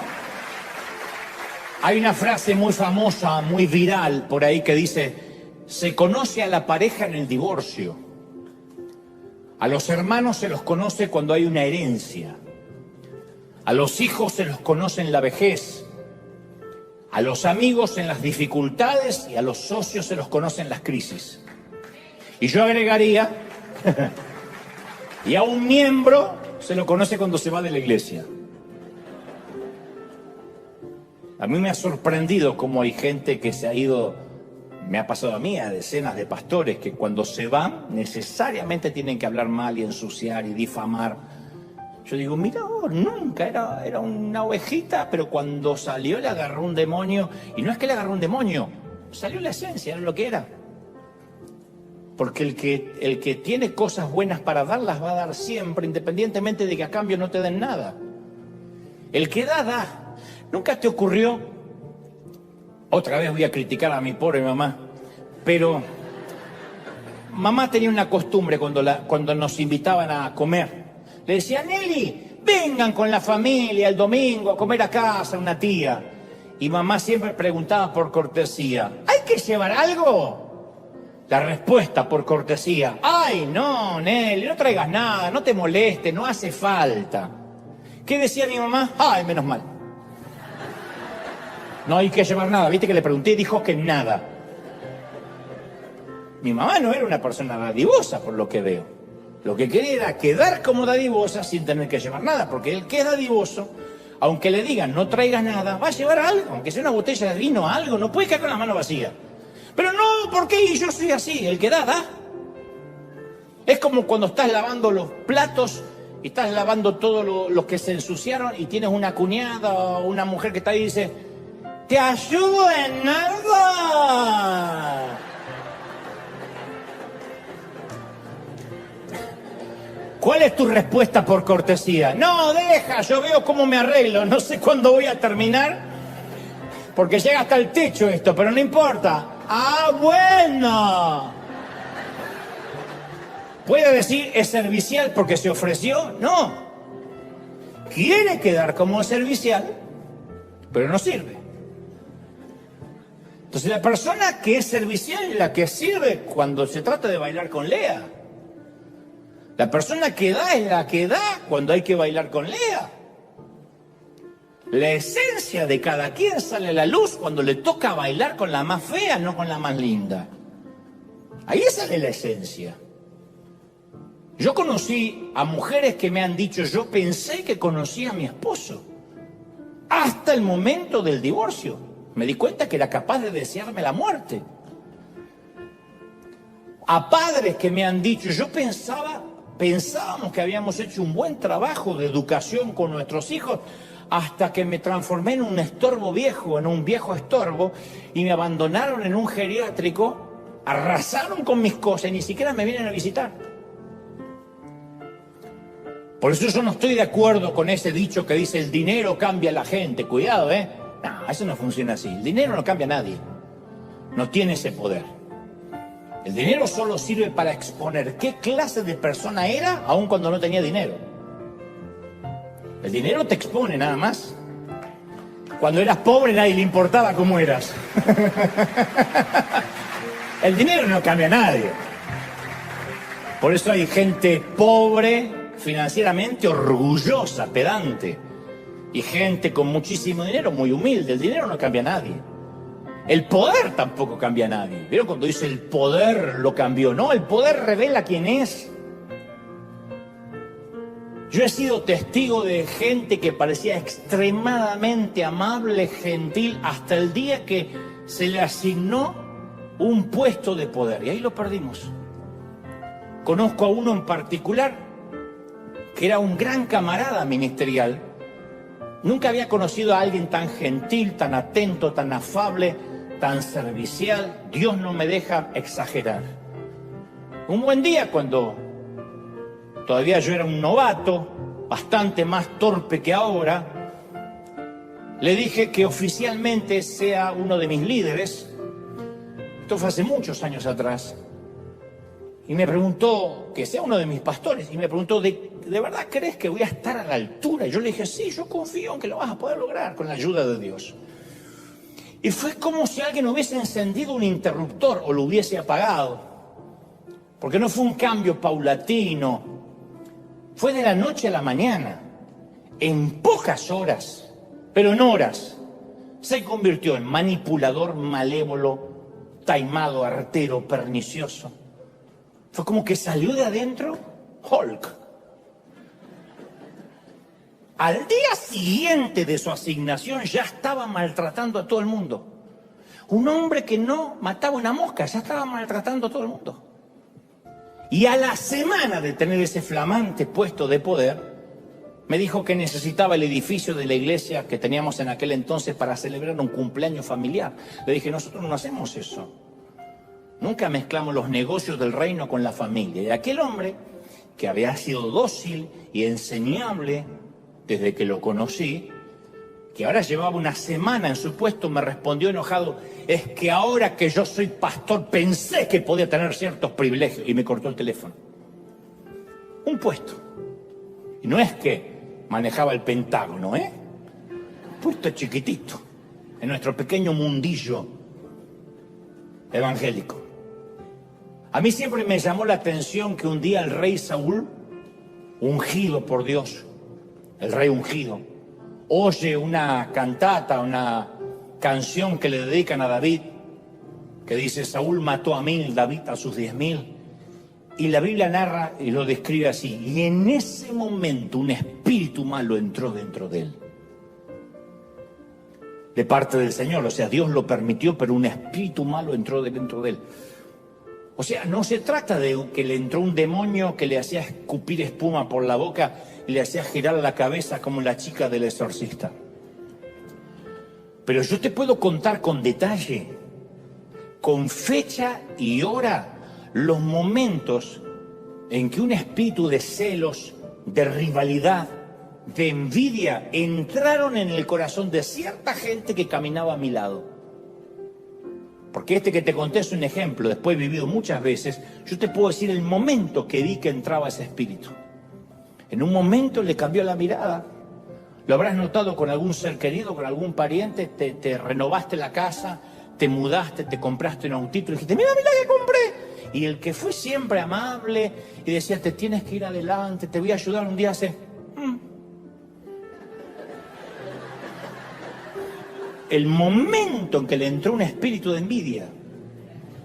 Hay una frase muy famosa, muy viral por ahí que dice, se conoce a la pareja en el divorcio. A los hermanos se los conoce cuando hay una herencia. A los hijos se los conoce en la vejez. A los amigos en las dificultades y a los socios se los conoce en las crisis. Y yo agregaría, y a un miembro se lo conoce cuando se va de la iglesia. A mí me ha sorprendido cómo hay gente que se ha ido me ha pasado a mí, a decenas de pastores, que cuando se van necesariamente tienen que hablar mal y ensuciar y difamar. Yo digo, mira, nunca, era una ovejita, pero cuando salió le agarró un demonio. Y no es que le agarró un demonio, salió la esencia, era lo que era. Porque el que tiene cosas buenas para dar, las va a dar siempre, independientemente de que a cambio no te den nada. El que da, da. ¿Nunca te ocurrió? Otra vez voy a criticar a mi pobre mamá, pero mamá tenía una costumbre cuando nos invitaban a comer. Le decía, Nelly, vengan con la familia el domingo a comer a casa, una tía. Y mamá siempre preguntaba por cortesía, ¿hay que llevar algo? La respuesta por cortesía, ay, no, Nelly, no traigas nada, no te molestes, no hace falta. ¿Qué decía mi mamá? Ay, menos mal. No hay que llevar nada, viste que le pregunté y dijo que nada. Mi mamá no era una persona dadivosa, por lo que veo. Lo que quería era quedar como dadivosa sin tener que llevar nada, porque el que es dadivoso, aunque le digan no traigas nada, va a llevar algo, aunque sea una botella de vino, algo, no puede quedar con la mano vacía. Pero no, ¿por qué? Yo soy así, el que da, da. Es como cuando estás lavando los platos y estás lavando todo lo que se ensuciaron y tienes una cuñada o una mujer que está ahí y dice, ¿te ayudo en algo? ¿Cuál es tu respuesta por cortesía? No, deja, yo veo cómo me arreglo, no sé cuándo voy a terminar, porque llega hasta el techo esto, pero no importa. ¡Ah, bueno! ¿Puede decir es servicial porque se ofreció? No. Quiere quedar como servicial, pero no sirve. Entonces la persona que es servicial es la que sirve cuando se trata de bailar con Lea. La persona que da es la que da cuando hay que bailar con Lea. La esencia de cada quien sale a la luz cuando le toca bailar con la más fea, no con la más linda. Ahí sale la esencia. Yo conocí a mujeres que me han dicho, yo pensé que conocía a mi esposo. Hasta el momento del divorcio. Me di cuenta que era capaz de desearme la muerte. A padres que me han dicho, pensábamos que habíamos hecho un buen trabajo de educación con nuestros hijos, hasta que me transformé en un estorbo viejo, en un viejo estorbo, y me abandonaron en un geriátrico, arrasaron con mis cosas y ni siquiera me vienen a visitar. Por eso yo no estoy de acuerdo con ese dicho que dice el dinero cambia a la gente. Cuidado, ¿eh? No, eso no funciona así. El dinero no cambia a nadie. No tiene ese poder. El dinero solo sirve para exponer qué clase de persona era, aun cuando no tenía dinero. El dinero te expone nada más. Cuando eras pobre nadie le importaba cómo eras. El dinero no cambia a nadie. Por eso hay gente pobre, financieramente orgullosa, pedante. Y gente con muchísimo dinero, muy humilde. El dinero no cambia a nadie. El poder tampoco cambia a nadie. ¿Vieron cuando dice el poder lo cambió? No, el poder revela quién es. Yo he sido testigo de gente que parecía extremadamente amable, gentil, hasta el día que se le asignó un puesto de poder. Y ahí lo perdimos. Conozco a uno en particular que era un gran camarada ministerial. Nunca había conocido a alguien tan gentil, tan atento, tan afable, tan servicial. Dios no me deja exagerar. Un buen día, cuando todavía yo era un novato, bastante más torpe que ahora, le dije que oficialmente sea uno de mis líderes. Esto fue hace muchos años atrás. Y me preguntó, que sea uno de mis pastores, y me preguntó, ¿de verdad crees que voy a estar a la altura? Y yo le dije, sí, yo confío en que lo vas a poder lograr con la ayuda de Dios. Y fue como si alguien hubiese encendido un interruptor o lo hubiese apagado. Porque no fue un cambio paulatino. Fue de la noche a la mañana, en pocas horas, pero en horas, se convirtió en manipulador malévolo, taimado, artero, pernicioso. Fue como que salió de adentro Hulk. Al día siguiente de su asignación ya estaba maltratando a todo el mundo. Un hombre que no mataba una mosca, ya estaba maltratando a todo el mundo. Y a la semana de tener ese flamante puesto de poder, me dijo que necesitaba el edificio de la iglesia que teníamos en aquel entonces para celebrar un cumpleaños familiar. Le dije, nosotros no hacemos eso. Nunca mezclamos los negocios del reino con la familia. Y aquel hombre, que había sido dócil y enseñable desde que lo conocí, que ahora llevaba una semana en su puesto, me respondió enojado, es que ahora que yo soy pastor pensé que podía tener ciertos privilegios, y me cortó el teléfono. Un puesto. Y no es que manejaba el Pentágono, un puesto chiquitito, en nuestro pequeño mundillo evangélico. A mí siempre me llamó la atención que un día el rey Saúl, ungido por Dios, el rey ungido, oye una cantata, una canción que le dedican a David, que dice, Saúl mató a 1000, David a sus 10.000. Y la Biblia narra y lo describe así. Y en ese momento un espíritu malo entró dentro de él. De parte del Señor, o sea, Dios lo permitió, pero un espíritu malo entró dentro de él. O sea, no se trata de que le entró un demonio que le hacía escupir espuma por la boca y le hacía girar la cabeza como la chica del exorcista. Pero yo te puedo contar con detalle, con fecha y hora, los momentos en que un espíritu de celos, de rivalidad, de envidia, entraron en el corazón de cierta gente que caminaba a mi lado. Porque este que te conté es un ejemplo, después he vivido muchas veces. Yo te puedo decir el momento que vi que entraba ese espíritu. En un momento le cambió la mirada. Lo habrás notado con algún ser querido, con algún pariente, te renovaste la casa, te mudaste, te compraste un autito y dijiste, mira que compré. Y el que fue siempre amable y decía, te tienes que ir adelante, te voy a ayudar, un día hace... El momento en que le entró un espíritu de envidia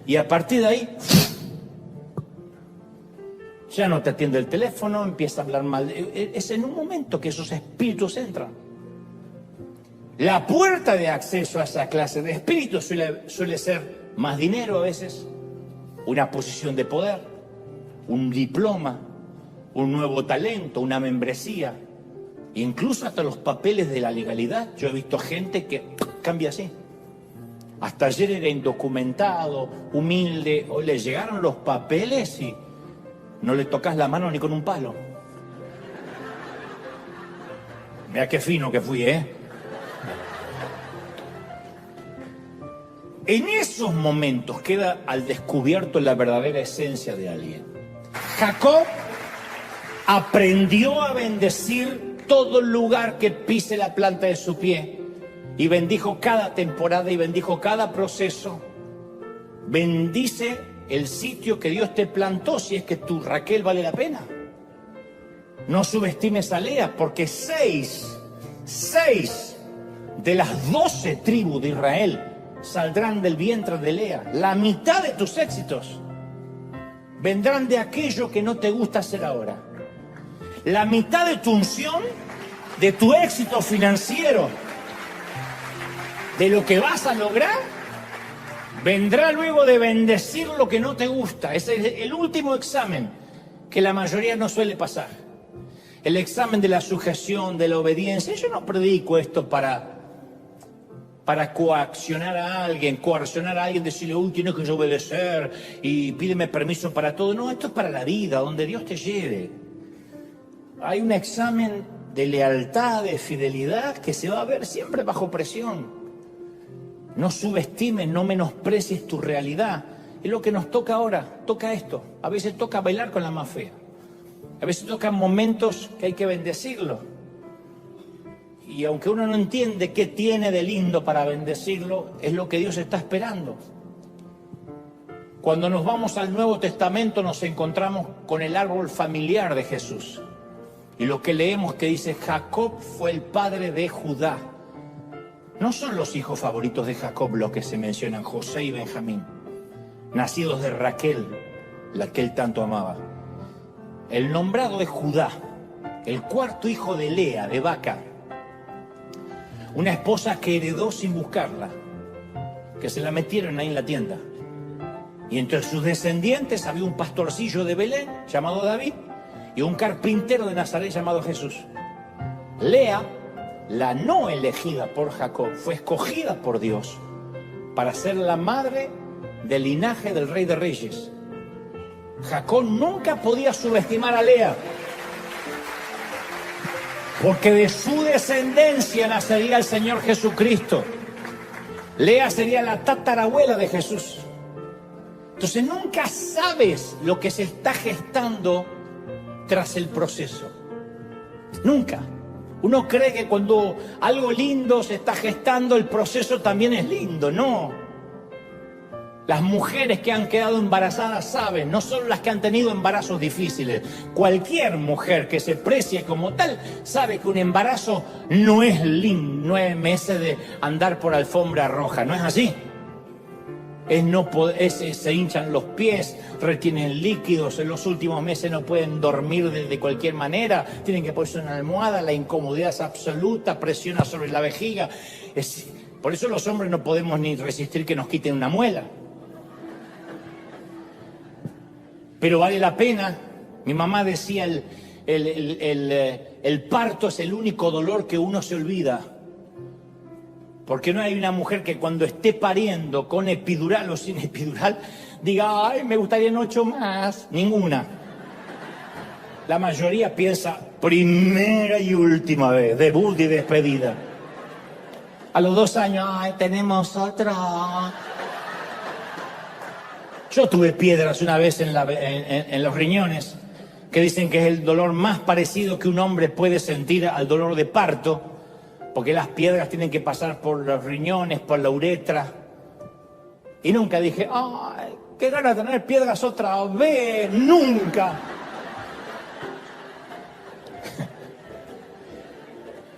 y a partir de ahí ya no te atiende el teléfono, empieza a hablar mal. Es en un momento que esos espíritus entran. La puerta de acceso a esa clase de espíritus suele ser más dinero a veces, una posición de poder, un diploma, un nuevo talento, una membresía, incluso hasta los papeles de la legalidad. Yo he visto gente que cambia así. Hasta ayer era indocumentado, humilde, hoy le llegaron los papeles y no le tocas la mano ni con un palo. Mira qué fino que fui, En esos momentos queda al descubierto la verdadera esencia de alguien. Jacob aprendió a bendecir todo lugar que pise la planta de su pie y bendijo cada temporada y bendijo cada proceso. Bendice el sitio que Dios te plantó si es que tu Raquel vale la pena. No subestimes a Lea, porque 6 de las 12 tribus de Israel saldrán del vientre de Lea. La mitad de tus éxitos vendrán de aquello que no te gusta hacer ahora. La mitad de tu unción, de tu éxito financiero, de lo que vas a lograr, vendrá luego de bendecir lo que no te gusta. Ese es el último examen que la mayoría no suele pasar. El examen de la sujeción, de la obediencia. Yo no predico esto para coaccionar a alguien, coaccionar a alguien, decirle, uy, tienes que obedecer y pídeme permiso para todo. No, esto es para la vida, donde Dios te lleve. Hay un examen de lealtad, de fidelidad, que se va a ver siempre bajo presión. No subestimes, no menosprecies tu realidad. Es lo que nos toca ahora, toca esto. A veces toca bailar con la más fea. A veces tocan momentos que hay que bendecirlo. Y aunque uno no entiende qué tiene de lindo para bendecirlo, es lo que Dios está esperando. Cuando nos vamos al Nuevo Testamento nos encontramos con el árbol familiar de Jesús. Y lo que leemos que dice, Jacob fue el padre de Judá. No son los hijos favoritos de Jacob los que se mencionan, José y Benjamín, nacidos de Raquel, la que él tanto amaba. El nombrado es Judá, el cuarto hijo de Lea, de Vaca, una esposa que heredó sin buscarla. que se la metieron ahí en la tienda. Y entre sus descendientes había un pastorcillo de Belén llamado David y un carpintero de Nazaret llamado Jesús. Lea, la no elegida por Jacob, fue escogida por Dios para ser la madre del linaje del Rey de Reyes. Jacob nunca podía subestimar a Lea, porque de su descendencia nacería el Señor Jesucristo. Lea sería la tatarabuela de Jesús. Entonces nunca sabes lo que se está gestando tras el proceso. Nunca. Uno cree que cuando algo lindo se está gestando, el proceso también es lindo. No. Las mujeres que han quedado embarazadas saben, no solo las que han tenido embarazos difíciles. Cualquier mujer que se precie como tal sabe que un embarazo no es lindo, 9 meses de andar por alfombra roja. No es así. Se hinchan los pies, retienen líquidos, en los últimos meses no pueden dormir de cualquier manera, tienen que ponerse una almohada, la incomodidad es absoluta, presiona sobre la vejiga. Por eso los hombres no podemos ni resistir que nos quiten una muela. Pero vale la pena. Mi mamá decía, el parto es el único dolor que uno se olvida. Porque no hay una mujer que cuando esté pariendo con epidural o sin epidural diga, ay, me gustarían 8 más. Ninguna. La mayoría piensa, primera y última vez, debut y despedida. A los 2 años, ay, tenemos otra. Yo tuve piedras una vez en los riñones, que dicen que es el dolor más parecido que un hombre puede sentir al dolor de parto. Porque las piedras tienen que pasar por los riñones, por la uretra. Y nunca dije, ¡ay, qué ganas de tener piedras otra vez! ¡Nunca!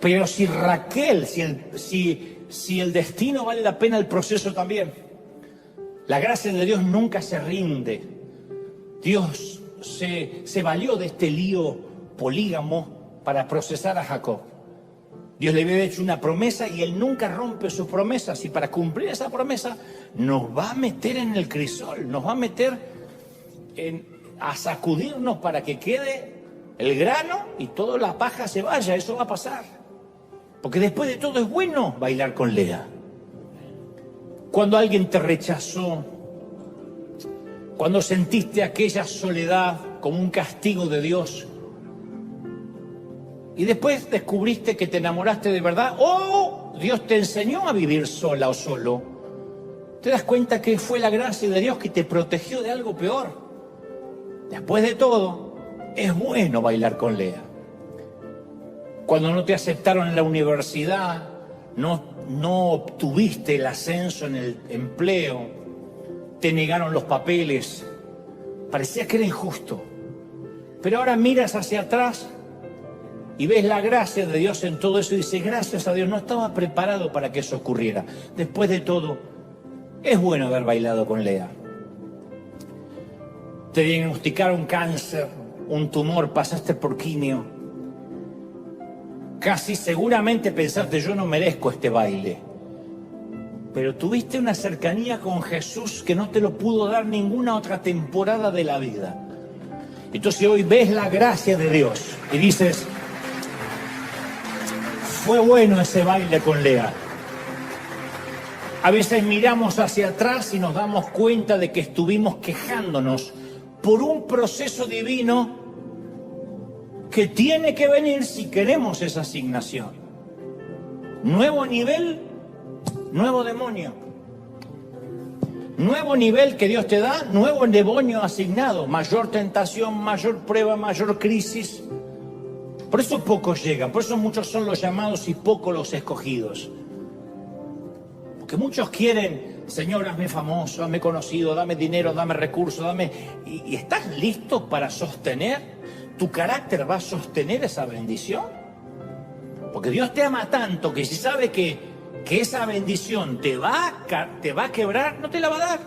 Pero si Raquel, si el destino vale la pena, el proceso también. La gracia de Dios nunca se rinde. Dios se valió de este lío polígamo para procesar a Jacob. Dios le había hecho una promesa y Él nunca rompe sus promesas. Y para cumplir esa promesa nos va a meter en el crisol, nos va a meter a sacudirnos para que quede el grano y toda la paja se vaya. Eso va a pasar. Porque después de todo es bueno bailar con Lea. Cuando alguien te rechazó, cuando sentiste aquella soledad como un castigo de Dios, y después descubriste que te enamoraste de verdad, o Dios te enseñó a vivir sola o solo, te das cuenta que fue la gracia de Dios que te protegió de algo peor. Después de todo, es bueno bailar con Lea. Cuando no te aceptaron en la universidad, no obtuviste el ascenso en el empleo, te negaron los papeles, parecía que era injusto. Pero ahora miras hacia atrás y ves la gracia de Dios en todo eso y dices, gracias a Dios, no estaba preparado para que eso ocurriera. Después de todo, es bueno haber bailado con Lea. Te diagnosticaron cáncer, un tumor, pasaste por quimio. Casi seguramente pensaste, yo no merezco este baile. Pero tuviste una cercanía con Jesús que no te lo pudo dar ninguna otra temporada de la vida. Entonces hoy ves la gracia de Dios y dices, fue bueno ese baile con Lea. A veces miramos hacia atrás y nos damos cuenta de que estuvimos quejándonos por un proceso divino que tiene que venir si queremos esa asignación. Nuevo nivel, nuevo demonio. Nuevo nivel que Dios te da, nuevo demonio asignado. Mayor tentación, mayor prueba, mayor crisis. Por eso pocos llegan, por eso muchos son los llamados y pocos los escogidos. Porque muchos quieren, Señor, hazme famoso, hazme conocido, dame dinero, dame recursos, dame... ¿Y estás listo para sostener? ¿Tu carácter va a sostener esa bendición? Porque Dios te ama tanto que si sabe que esa bendición te va a quebrar, no te la va a dar.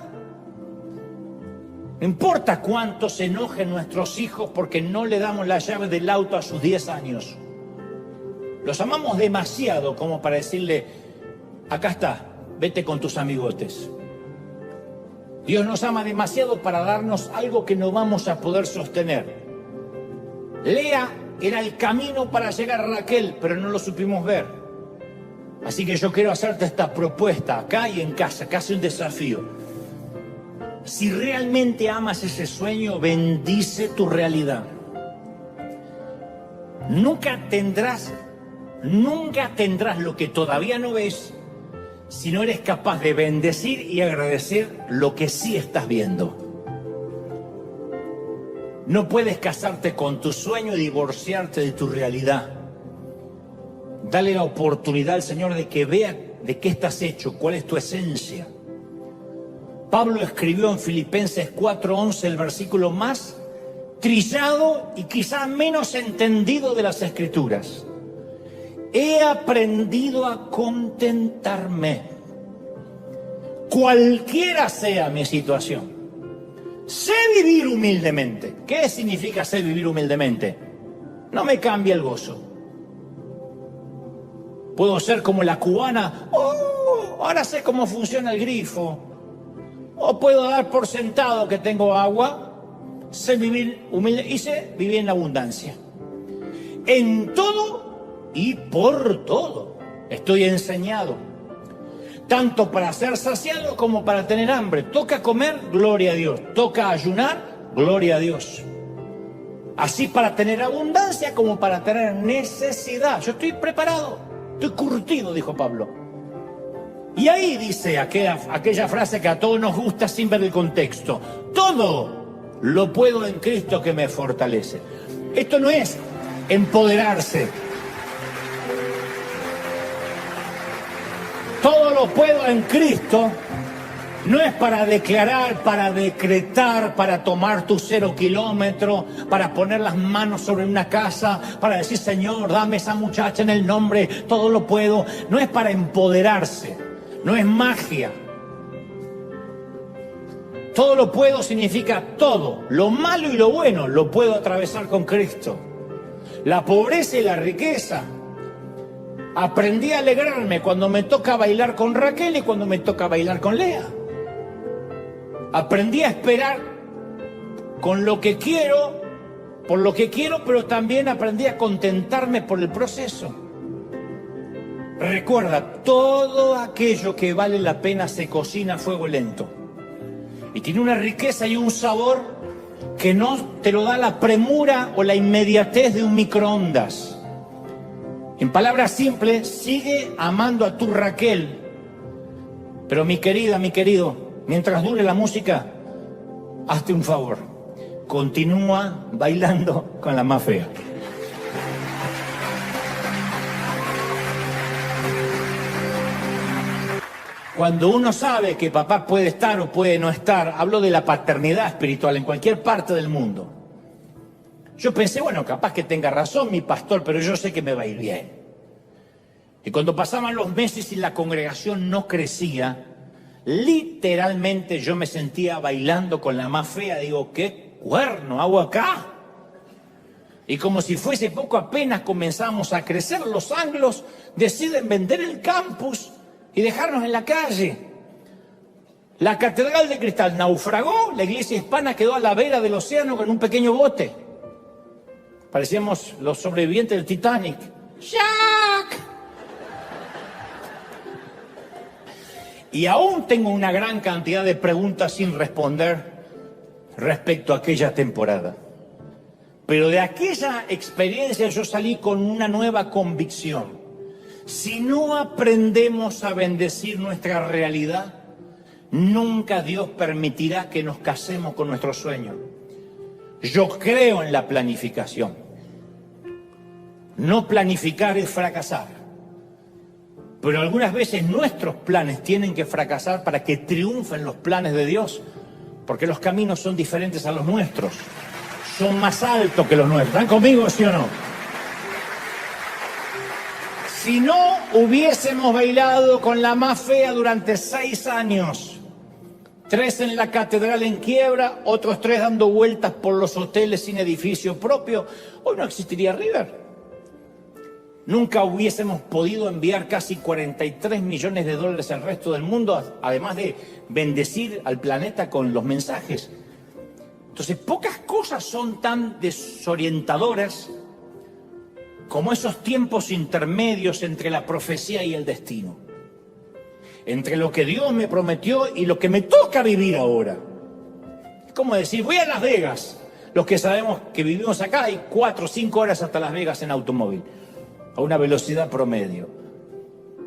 No importa cuánto se enojen nuestros hijos porque no le damos la llave del auto a sus 10 años. Los amamos demasiado como para decirle, acá está, vete con tus amigotes. Dios nos ama demasiado para darnos algo que no vamos a poder sostener. Lea era el camino para llegar a Raquel, pero no lo supimos ver. Así que yo quiero hacerte esta propuesta acá y en casa, casi un desafío. Si realmente amas ese sueño, bendice tu realidad. Nunca tendrás lo que todavía no ves si no eres capaz de bendecir y agradecer lo que sí estás viendo. No puedes casarte con tu sueño y divorciarte de tu realidad. Dale la oportunidad al Señor de que vea de qué estás hecho, cuál es tu esencia. Pablo escribió en Filipenses 4:11 el versículo más trillado y quizá menos entendido de las Escrituras. He aprendido a contentarme, cualquiera sea mi situación. Sé vivir humildemente. ¿Qué significa sé vivir humildemente? No me cambia el gozo. Puedo ser como la cubana, ahora sé cómo funciona el grifo. O puedo dar por sentado que tengo agua. Sé vivir humilde y sé vivir en abundancia. En todo y por todo estoy enseñado, tanto para ser saciado como para tener hambre. Toca comer, gloria a Dios. Toca ayunar, gloria a Dios. Así para tener abundancia como para tener necesidad. Yo estoy preparado, estoy curtido, dijo Pablo. Y ahí dice aquella frase que a todos nos gusta sin ver el contexto. Todo lo puedo en Cristo que me fortalece. Esto no es empoderarse. Todo lo puedo en Cristo no es para declarar, para decretar, para tomar tu 0 kilómetro, para poner las manos sobre una casa, para decir, Señor, dame esa muchacha en el nombre, todo lo puedo. No es para empoderarse, no es magia. Todo lo puedo significa todo, lo malo y lo bueno lo puedo atravesar con Cristo. La pobreza y la riqueza. Aprendí a alegrarme cuando me toca bailar con Raquel y cuando me toca bailar con Lea. Aprendí a esperar con lo que quiero, por lo que quiero, pero también aprendí a contentarme por el proceso. Recuerda, todo aquello que vale la pena se cocina a fuego lento. Y tiene una riqueza y un sabor que no te lo da la premura o la inmediatez de un microondas. En palabras simples, sigue amando a tu Raquel. Pero mi querida, mi querido, mientras dure la música, hazte un favor. Continúa bailando con la más fea. Cuando uno sabe que papá puede estar o puede no estar, hablo de la paternidad espiritual en cualquier parte del mundo. Yo pensé, bueno, capaz que tenga razón mi pastor, pero yo sé que me va a ir bien. Y cuando pasaban los meses y la congregación no crecía, literalmente yo me sentía bailando con la más fea. Digo, ¿qué cuerno hago acá? Y como si fuese poco, apenas comenzamos a crecer, los anglos deciden vender el campus y dejarnos en la calle. La Catedral de Cristal naufragó, la iglesia hispana quedó a la vera del océano con un pequeño bote. Parecíamos los sobrevivientes del Titanic. ¡Jack! Y aún tengo una gran cantidad de preguntas sin responder respecto a aquella temporada. Pero de aquella experiencia yo salí con una nueva convicción. Si no aprendemos a bendecir nuestra realidad, nunca Dios permitirá que nos casemos con nuestros sueños. Yo creo en la planificación. No planificar es fracasar. Pero algunas veces nuestros planes tienen que fracasar para que triunfen los planes de Dios, porque los caminos son diferentes a los nuestros. Son más altos que los nuestros. ¿Están conmigo, sí o no? Si no hubiésemos bailado con la más fea durante 6 años, 3 en la catedral en quiebra, otros 3 dando vueltas por los hoteles sin edificio propio, hoy no existiría River. nunca hubiésemos podido enviar casi 43 millones de dólares al resto del mundo, además de bendecir al planeta con los mensajes. Entonces, pocas cosas son tan desorientadoras como esos tiempos intermedios entre la profecía y el destino, entre lo que Dios me prometió y lo que me toca vivir ahora. Es como decir, voy a Las Vegas. Los que sabemos que vivimos acá, hay 4 o 5 horas hasta Las Vegas en automóvil, a una velocidad promedio.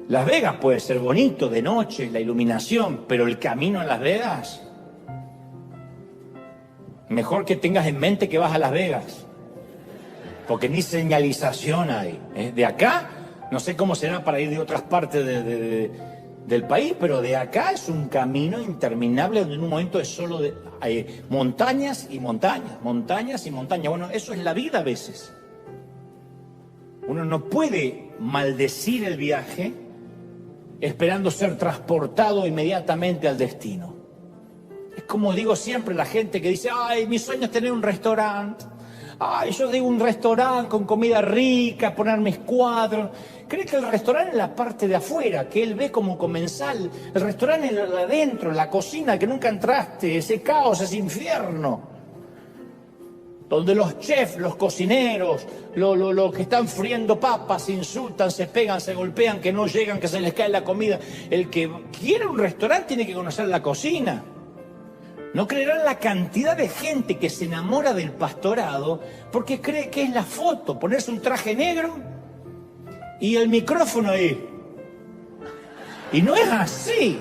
Las Vegas puede ser bonito de noche, la iluminación, pero el camino a Las Vegas, mejor que tengas en mente que vas a Las Vegas, porque ni señalización hay. De acá, no sé cómo será para ir de otras partes del país, pero de acá es un camino interminable donde en un momento es solo hay montañas y montañas, montañas y montañas. Bueno, eso es la vida a veces. Uno no puede maldecir el viaje esperando ser transportado inmediatamente al destino. Es como digo siempre, la gente que dice, ay, mi sueño es tener un restaurante. Ay, yo digo un restaurante con comida rica, poner mis cuadros. ¿Cree que el restaurante es la parte de afuera, que él ve como comensal? El restaurante es lo de adentro, la cocina que nunca entraste, ese caos, ese infierno. Donde los chefs, los cocineros, los que están friendo papas, se insultan, se pegan, se golpean, que no llegan, que se les cae la comida. El que quiere un restaurante tiene que conocer la cocina. No creerán la cantidad de gente que se enamora del pastorado porque cree que es la foto, ponerse un traje negro y el micrófono ahí. Y no es así.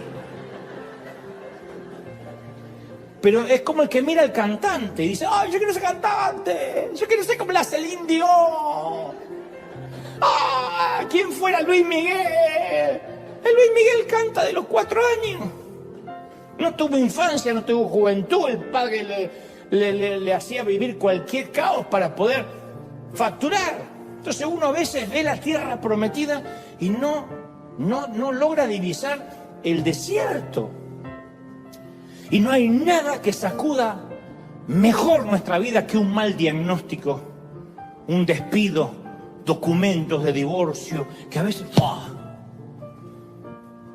Pero es como el que mira al cantante y dice, ¡ay, yo quiero ser cantante! ¡Yo quiero ser como la Celine Dion! ¡Ah! ¿Quién fuera Luis Miguel? El Luis Miguel canta de los 4 años. No tuvo infancia, no tuvo juventud. El padre le hacía vivir cualquier caos para poder facturar. Entonces uno a veces ve la tierra prometida y no logra divisar el desierto. Y no hay nada que sacuda mejor nuestra vida que un mal diagnóstico, un despido, documentos de divorcio, que a veces... ¡oh!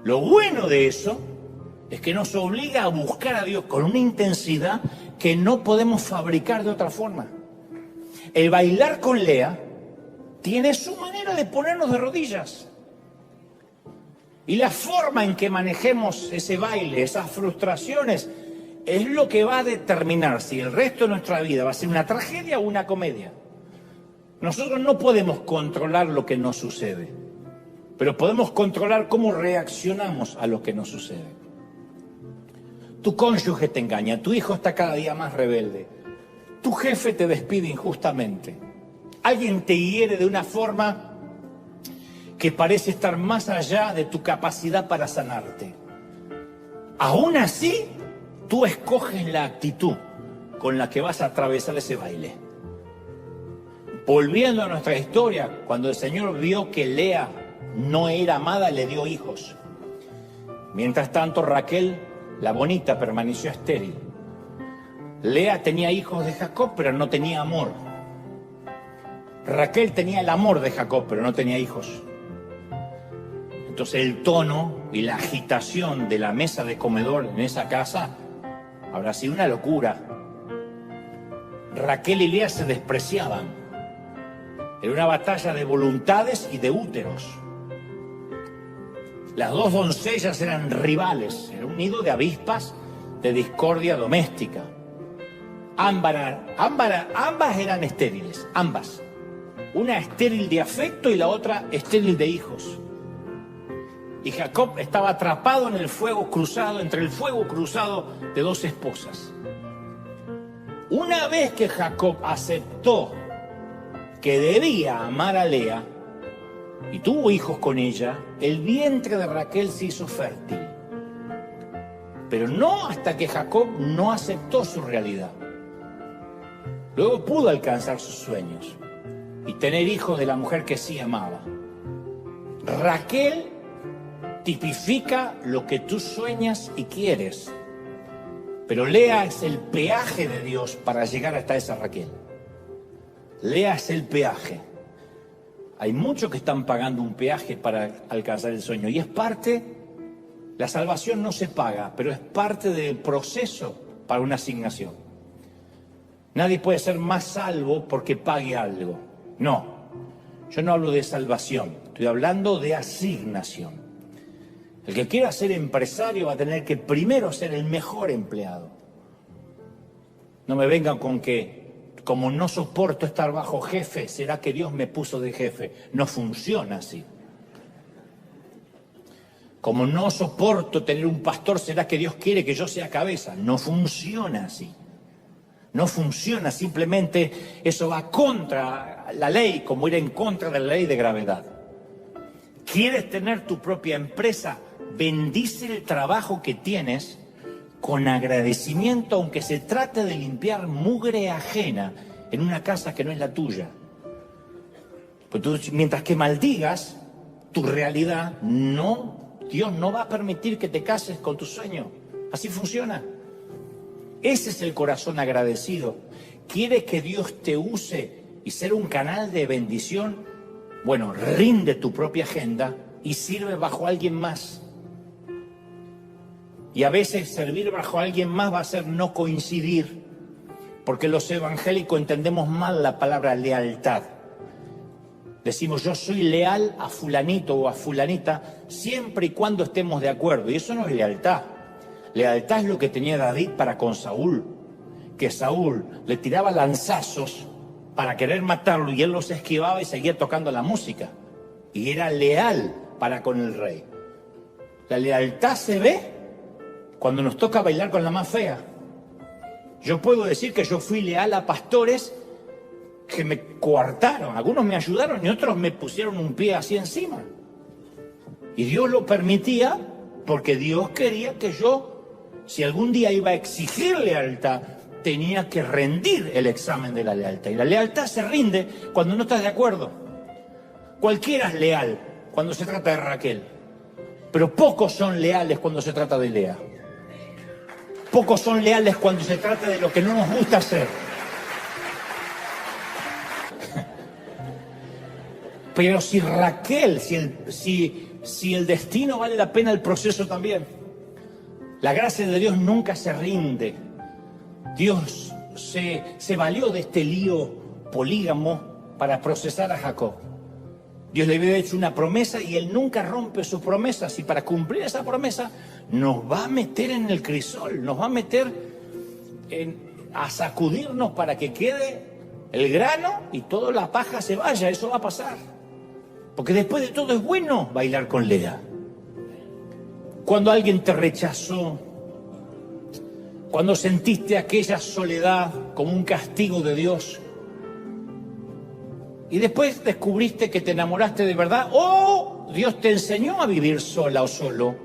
Lo bueno de eso es que nos obliga a buscar a Dios con una intensidad que no podemos fabricar de otra forma. El bailar con Lea tiene su manera de ponernos de rodillas. Y la forma en que manejemos ese baile, esas frustraciones, es lo que va a determinar si el resto de nuestra vida va a ser una tragedia o una comedia. Nosotros no podemos controlar lo que nos sucede, pero podemos controlar cómo reaccionamos a lo que nos sucede. Tu cónyuge te engaña, tu hijo está cada día más rebelde, tu jefe te despide injustamente, alguien te hiere de una forma que parece estar más allá de tu capacidad para sanarte. Aún así, tú escoges la actitud con la que vas a atravesar ese baile. Volviendo a nuestra historia, cuando el Señor vio que Lea no era amada, le dio hijos. Mientras tanto, Raquel, la bonita, permaneció estéril. Lea tenía hijos de Jacob, pero no tenía amor. Raquel tenía el amor de Jacob, pero no tenía hijos. Entonces el tono y la agitación de la mesa de comedor en esa casa habrá sido una locura. Raquel y Lea se despreciaban. Era una batalla de voluntades y de úteros. Las dos doncellas eran rivales, era un nido de avispas de discordia doméstica. Ambas eran estériles, ambas. Una estéril de afecto y la otra estéril de hijos. Y Jacob estaba atrapado en el fuego cruzado, entre el fuego cruzado de dos esposas. Una vez que Jacob aceptó que debía amar a Lea y tuvo hijos con ella, el vientre de Raquel se hizo fértil. Pero no hasta que Jacob no aceptó su realidad. Luego pudo alcanzar sus sueños y tener hijos de la mujer que sí amaba. Raquel tipifica lo que tú sueñas y quieres, pero Lea es el peaje de Dios para llegar hasta esa Raquel. Lea es el peaje. Hay muchos que están pagando un peaje para alcanzar el sueño. Y es parte, la salvación no se paga, pero es parte del proceso para una asignación. Nadie puede ser más salvo porque pague algo. No, yo no hablo de salvación, estoy hablando de asignación. El que quiera ser empresario va a tener que primero ser el mejor empleado. No me vengan con que, como no soporto estar bajo jefe, ¿será que Dios me puso de jefe? No funciona así. Como no soporto tener un pastor, ¿será que Dios quiere que yo sea cabeza? No funciona así. No funciona, simplemente eso va contra la ley, como ir en contra de la ley de gravedad. ¿Quieres tener tu propia empresa? Bendice el trabajo que tienes con agradecimiento, aunque se trate de limpiar mugre ajena en una casa que no es la tuya. Pues tú, mientras que maldigas tu realidad, Dios no va a permitir que te cases con tu sueño. Así funciona. Ese es el corazón agradecido. ¿Quieres que Dios te use y ser un canal de bendición? Bueno, rinde tu propia agenda y sirve bajo alguien más. Y a veces servir bajo alguien más va a ser no coincidir, porque los evangélicos entendemos mal la palabra lealtad. Decimos, yo soy leal a fulanito o a fulanita siempre y cuando estemos de acuerdo. Y eso no es lealtad. Lealtad es lo que tenía David para con Saúl, que Saúl le tiraba lanzazos para querer matarlo y él los esquivaba y seguía tocando la música. Y era leal para con el rey. La lealtad se ve cuando nos toca bailar con la más fea. Yo puedo decir que yo fui leal a pastores que me coartaron. Algunos me ayudaron y otros me pusieron un pie así encima. Y Dios lo permitía porque Dios quería que yo, si algún día iba a exigir lealtad, tenía que rendir el examen de la lealtad. Y la lealtad se rinde cuando no estás de acuerdo. Cualquiera es leal cuando se trata de Raquel, pero pocos son leales cuando se trata de Lea. Pocos son leales cuando se trata de lo que no nos gusta hacer. Pero si Raquel, si el destino vale la pena, el proceso también. La gracia de Dios nunca se rinde. Dios se valió de este lío polígamo para procesar a Jacob. Dios le había hecho una promesa y él nunca rompe sus promesas. Y para cumplir esa promesa nos va a meter en el crisol, nos va a meter a sacudirnos para que quede el grano y toda la paja se vaya. Eso va a pasar. Porque después de todo es bueno bailar con Lea. Cuando alguien te rechazó, cuando sentiste aquella soledad como un castigo de Dios, y después descubriste que te enamoraste de verdad, o Dios te enseñó a vivir sola o solo,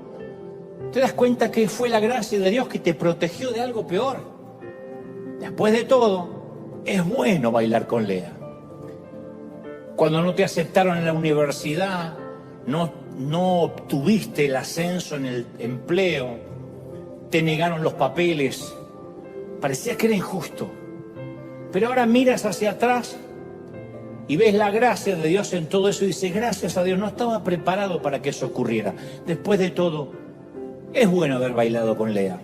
te das cuenta que fue la gracia de Dios que te protegió de algo peor. Después de todo, es bueno bailar con Lea. Cuando no te aceptaron en la universidad, no obtuviste el ascenso en el empleo, te negaron los papeles, parecía que era injusto. Pero ahora miras hacia atrás y ves la gracia de Dios en todo eso y dices, gracias a Dios, no estaba preparado para que eso ocurriera. Después de todo, es bueno haber bailado con Lea.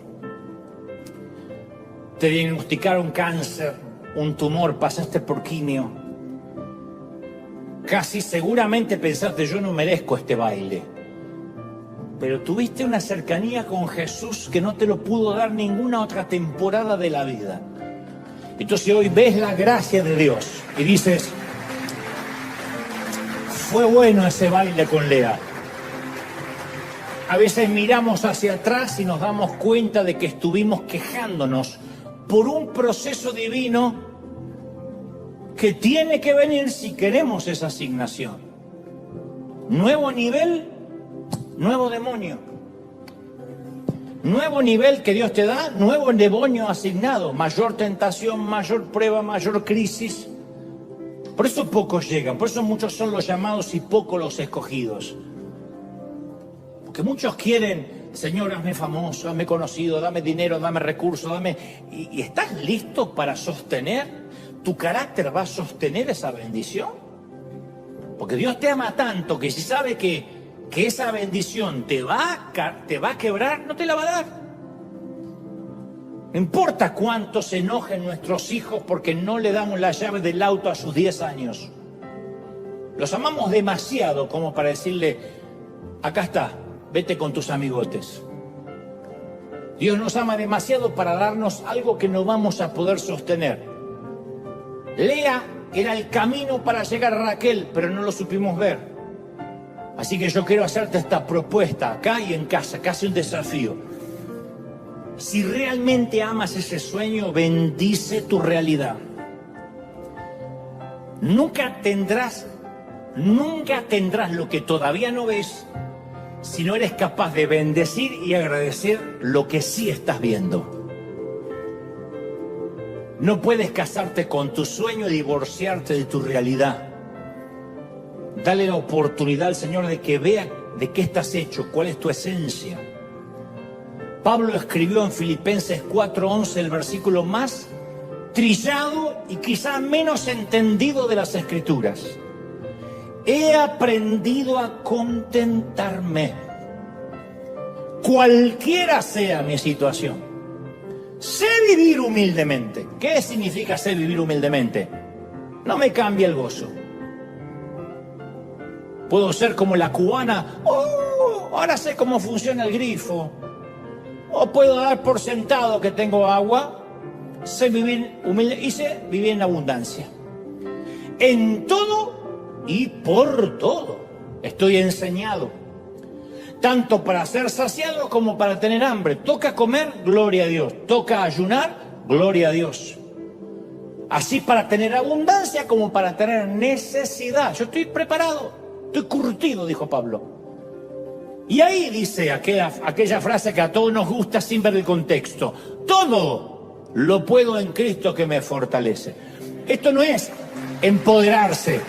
Te diagnosticaron cáncer, un tumor, pasaste por quimio. Casi seguramente pensaste, yo no merezco este baile. Pero tuviste una cercanía con Jesús que no te lo pudo dar ninguna otra temporada de la vida. Entonces hoy ves la gracia de Dios y dices, fue bueno ese baile con Lea. A veces miramos hacia atrás y nos damos cuenta de que estuvimos quejándonos por un proceso divino que tiene que venir si queremos esa asignación. Nuevo nivel, nuevo demonio. Nuevo nivel que Dios te da, nuevo demonio asignado. Mayor tentación, mayor prueba, mayor crisis. Por eso pocos llegan, por eso muchos son los llamados y pocos los escogidos. Porque muchos quieren, Señor, hazme famoso, hazme conocido, dame dinero, dame recursos, dame... ¿Y estás listo para sostener? ¿Tu carácter va a sostener esa bendición? Porque Dios te ama tanto que si sabe que esa bendición te va a quebrar, no te la va a dar. No importa cuánto se enojen nuestros hijos porque no le damos la llave del auto a sus 10 años. Los amamos demasiado como para decirle, acá está, vete con tus amigotes. Dios nos ama demasiado para darnos algo que no vamos a poder sostener. Lea era el camino para llegar a Raquel, pero no lo supimos ver. Así que yo quiero hacerte esta propuesta acá y en casa, casi un desafío. Si realmente amas ese sueño, bendice tu realidad. Nunca tendrás lo que todavía no ves si no eres capaz de bendecir y agradecer lo que sí estás viendo. No puedes casarte con tu sueño y divorciarte de tu realidad. Dale la oportunidad al Señor de que vea de qué estás hecho, cuál es tu esencia. Pablo escribió en Filipenses 4:11 el versículo más trillado y quizá menos entendido de las Escrituras. He aprendido a contentarme, cualquiera sea mi situación. Sé vivir humildemente. ¿Qué significa sé vivir humildemente? No me cambia el gozo. Puedo ser como la cubana, ahora sé cómo funciona el grifo. O puedo dar por sentado que tengo agua. Sé vivir humilde y sé vivir en abundancia. En todo y por todo estoy enseñado. Tanto para ser saciado como para tener hambre. Toca comer, gloria a Dios. Toca ayunar, gloria a Dios. Así para tener abundancia como para tener necesidad. Yo estoy preparado, estoy curtido, dijo Pablo. Y ahí dice aquella frase que a todos nos gusta sin ver el contexto. Todo lo puedo en Cristo que me fortalece. Esto no es empoderarse.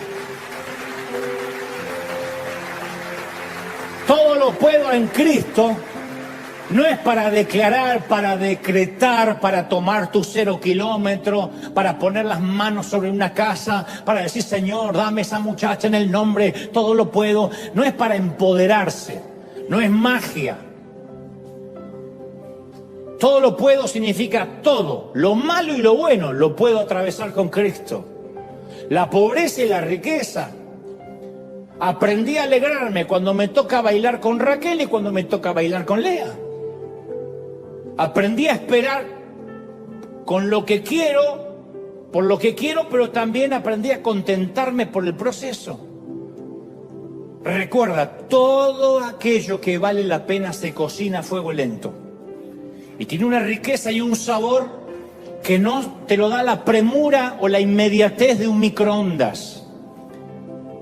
Todo lo puedo en Cristo no es para declarar, para decretar, para tomar tu 0 kilómetro, para poner las manos sobre una casa, para decir, Señor, dame esa muchacha en el nombre, todo lo puedo. No es para empoderarse, no es magia. Todo lo puedo significa todo, lo malo y lo bueno lo puedo atravesar con Cristo. La pobreza y la riqueza. Aprendí a alegrarme cuando me toca bailar con Raquel y cuando me toca bailar con Lea. Aprendí a esperar con lo que quiero, por lo que quiero, pero también aprendí a contentarme por el proceso. Recuerda, todo aquello que vale la pena se cocina a fuego lento. Y tiene una riqueza y un sabor que no te lo da la premura o la inmediatez de un microondas.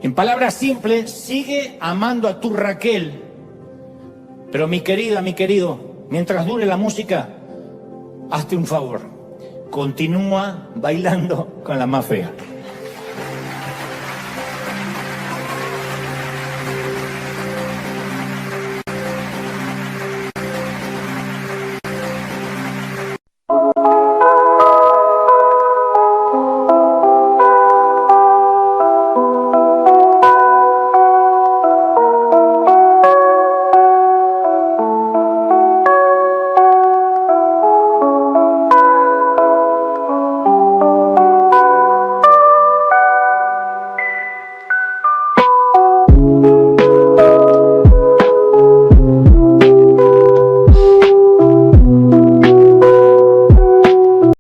En palabras simples, sigue amando a tu Raquel. Pero mi querida, mi querido, mientras dure la música, hazte un favor. Continúa bailando con la más fea.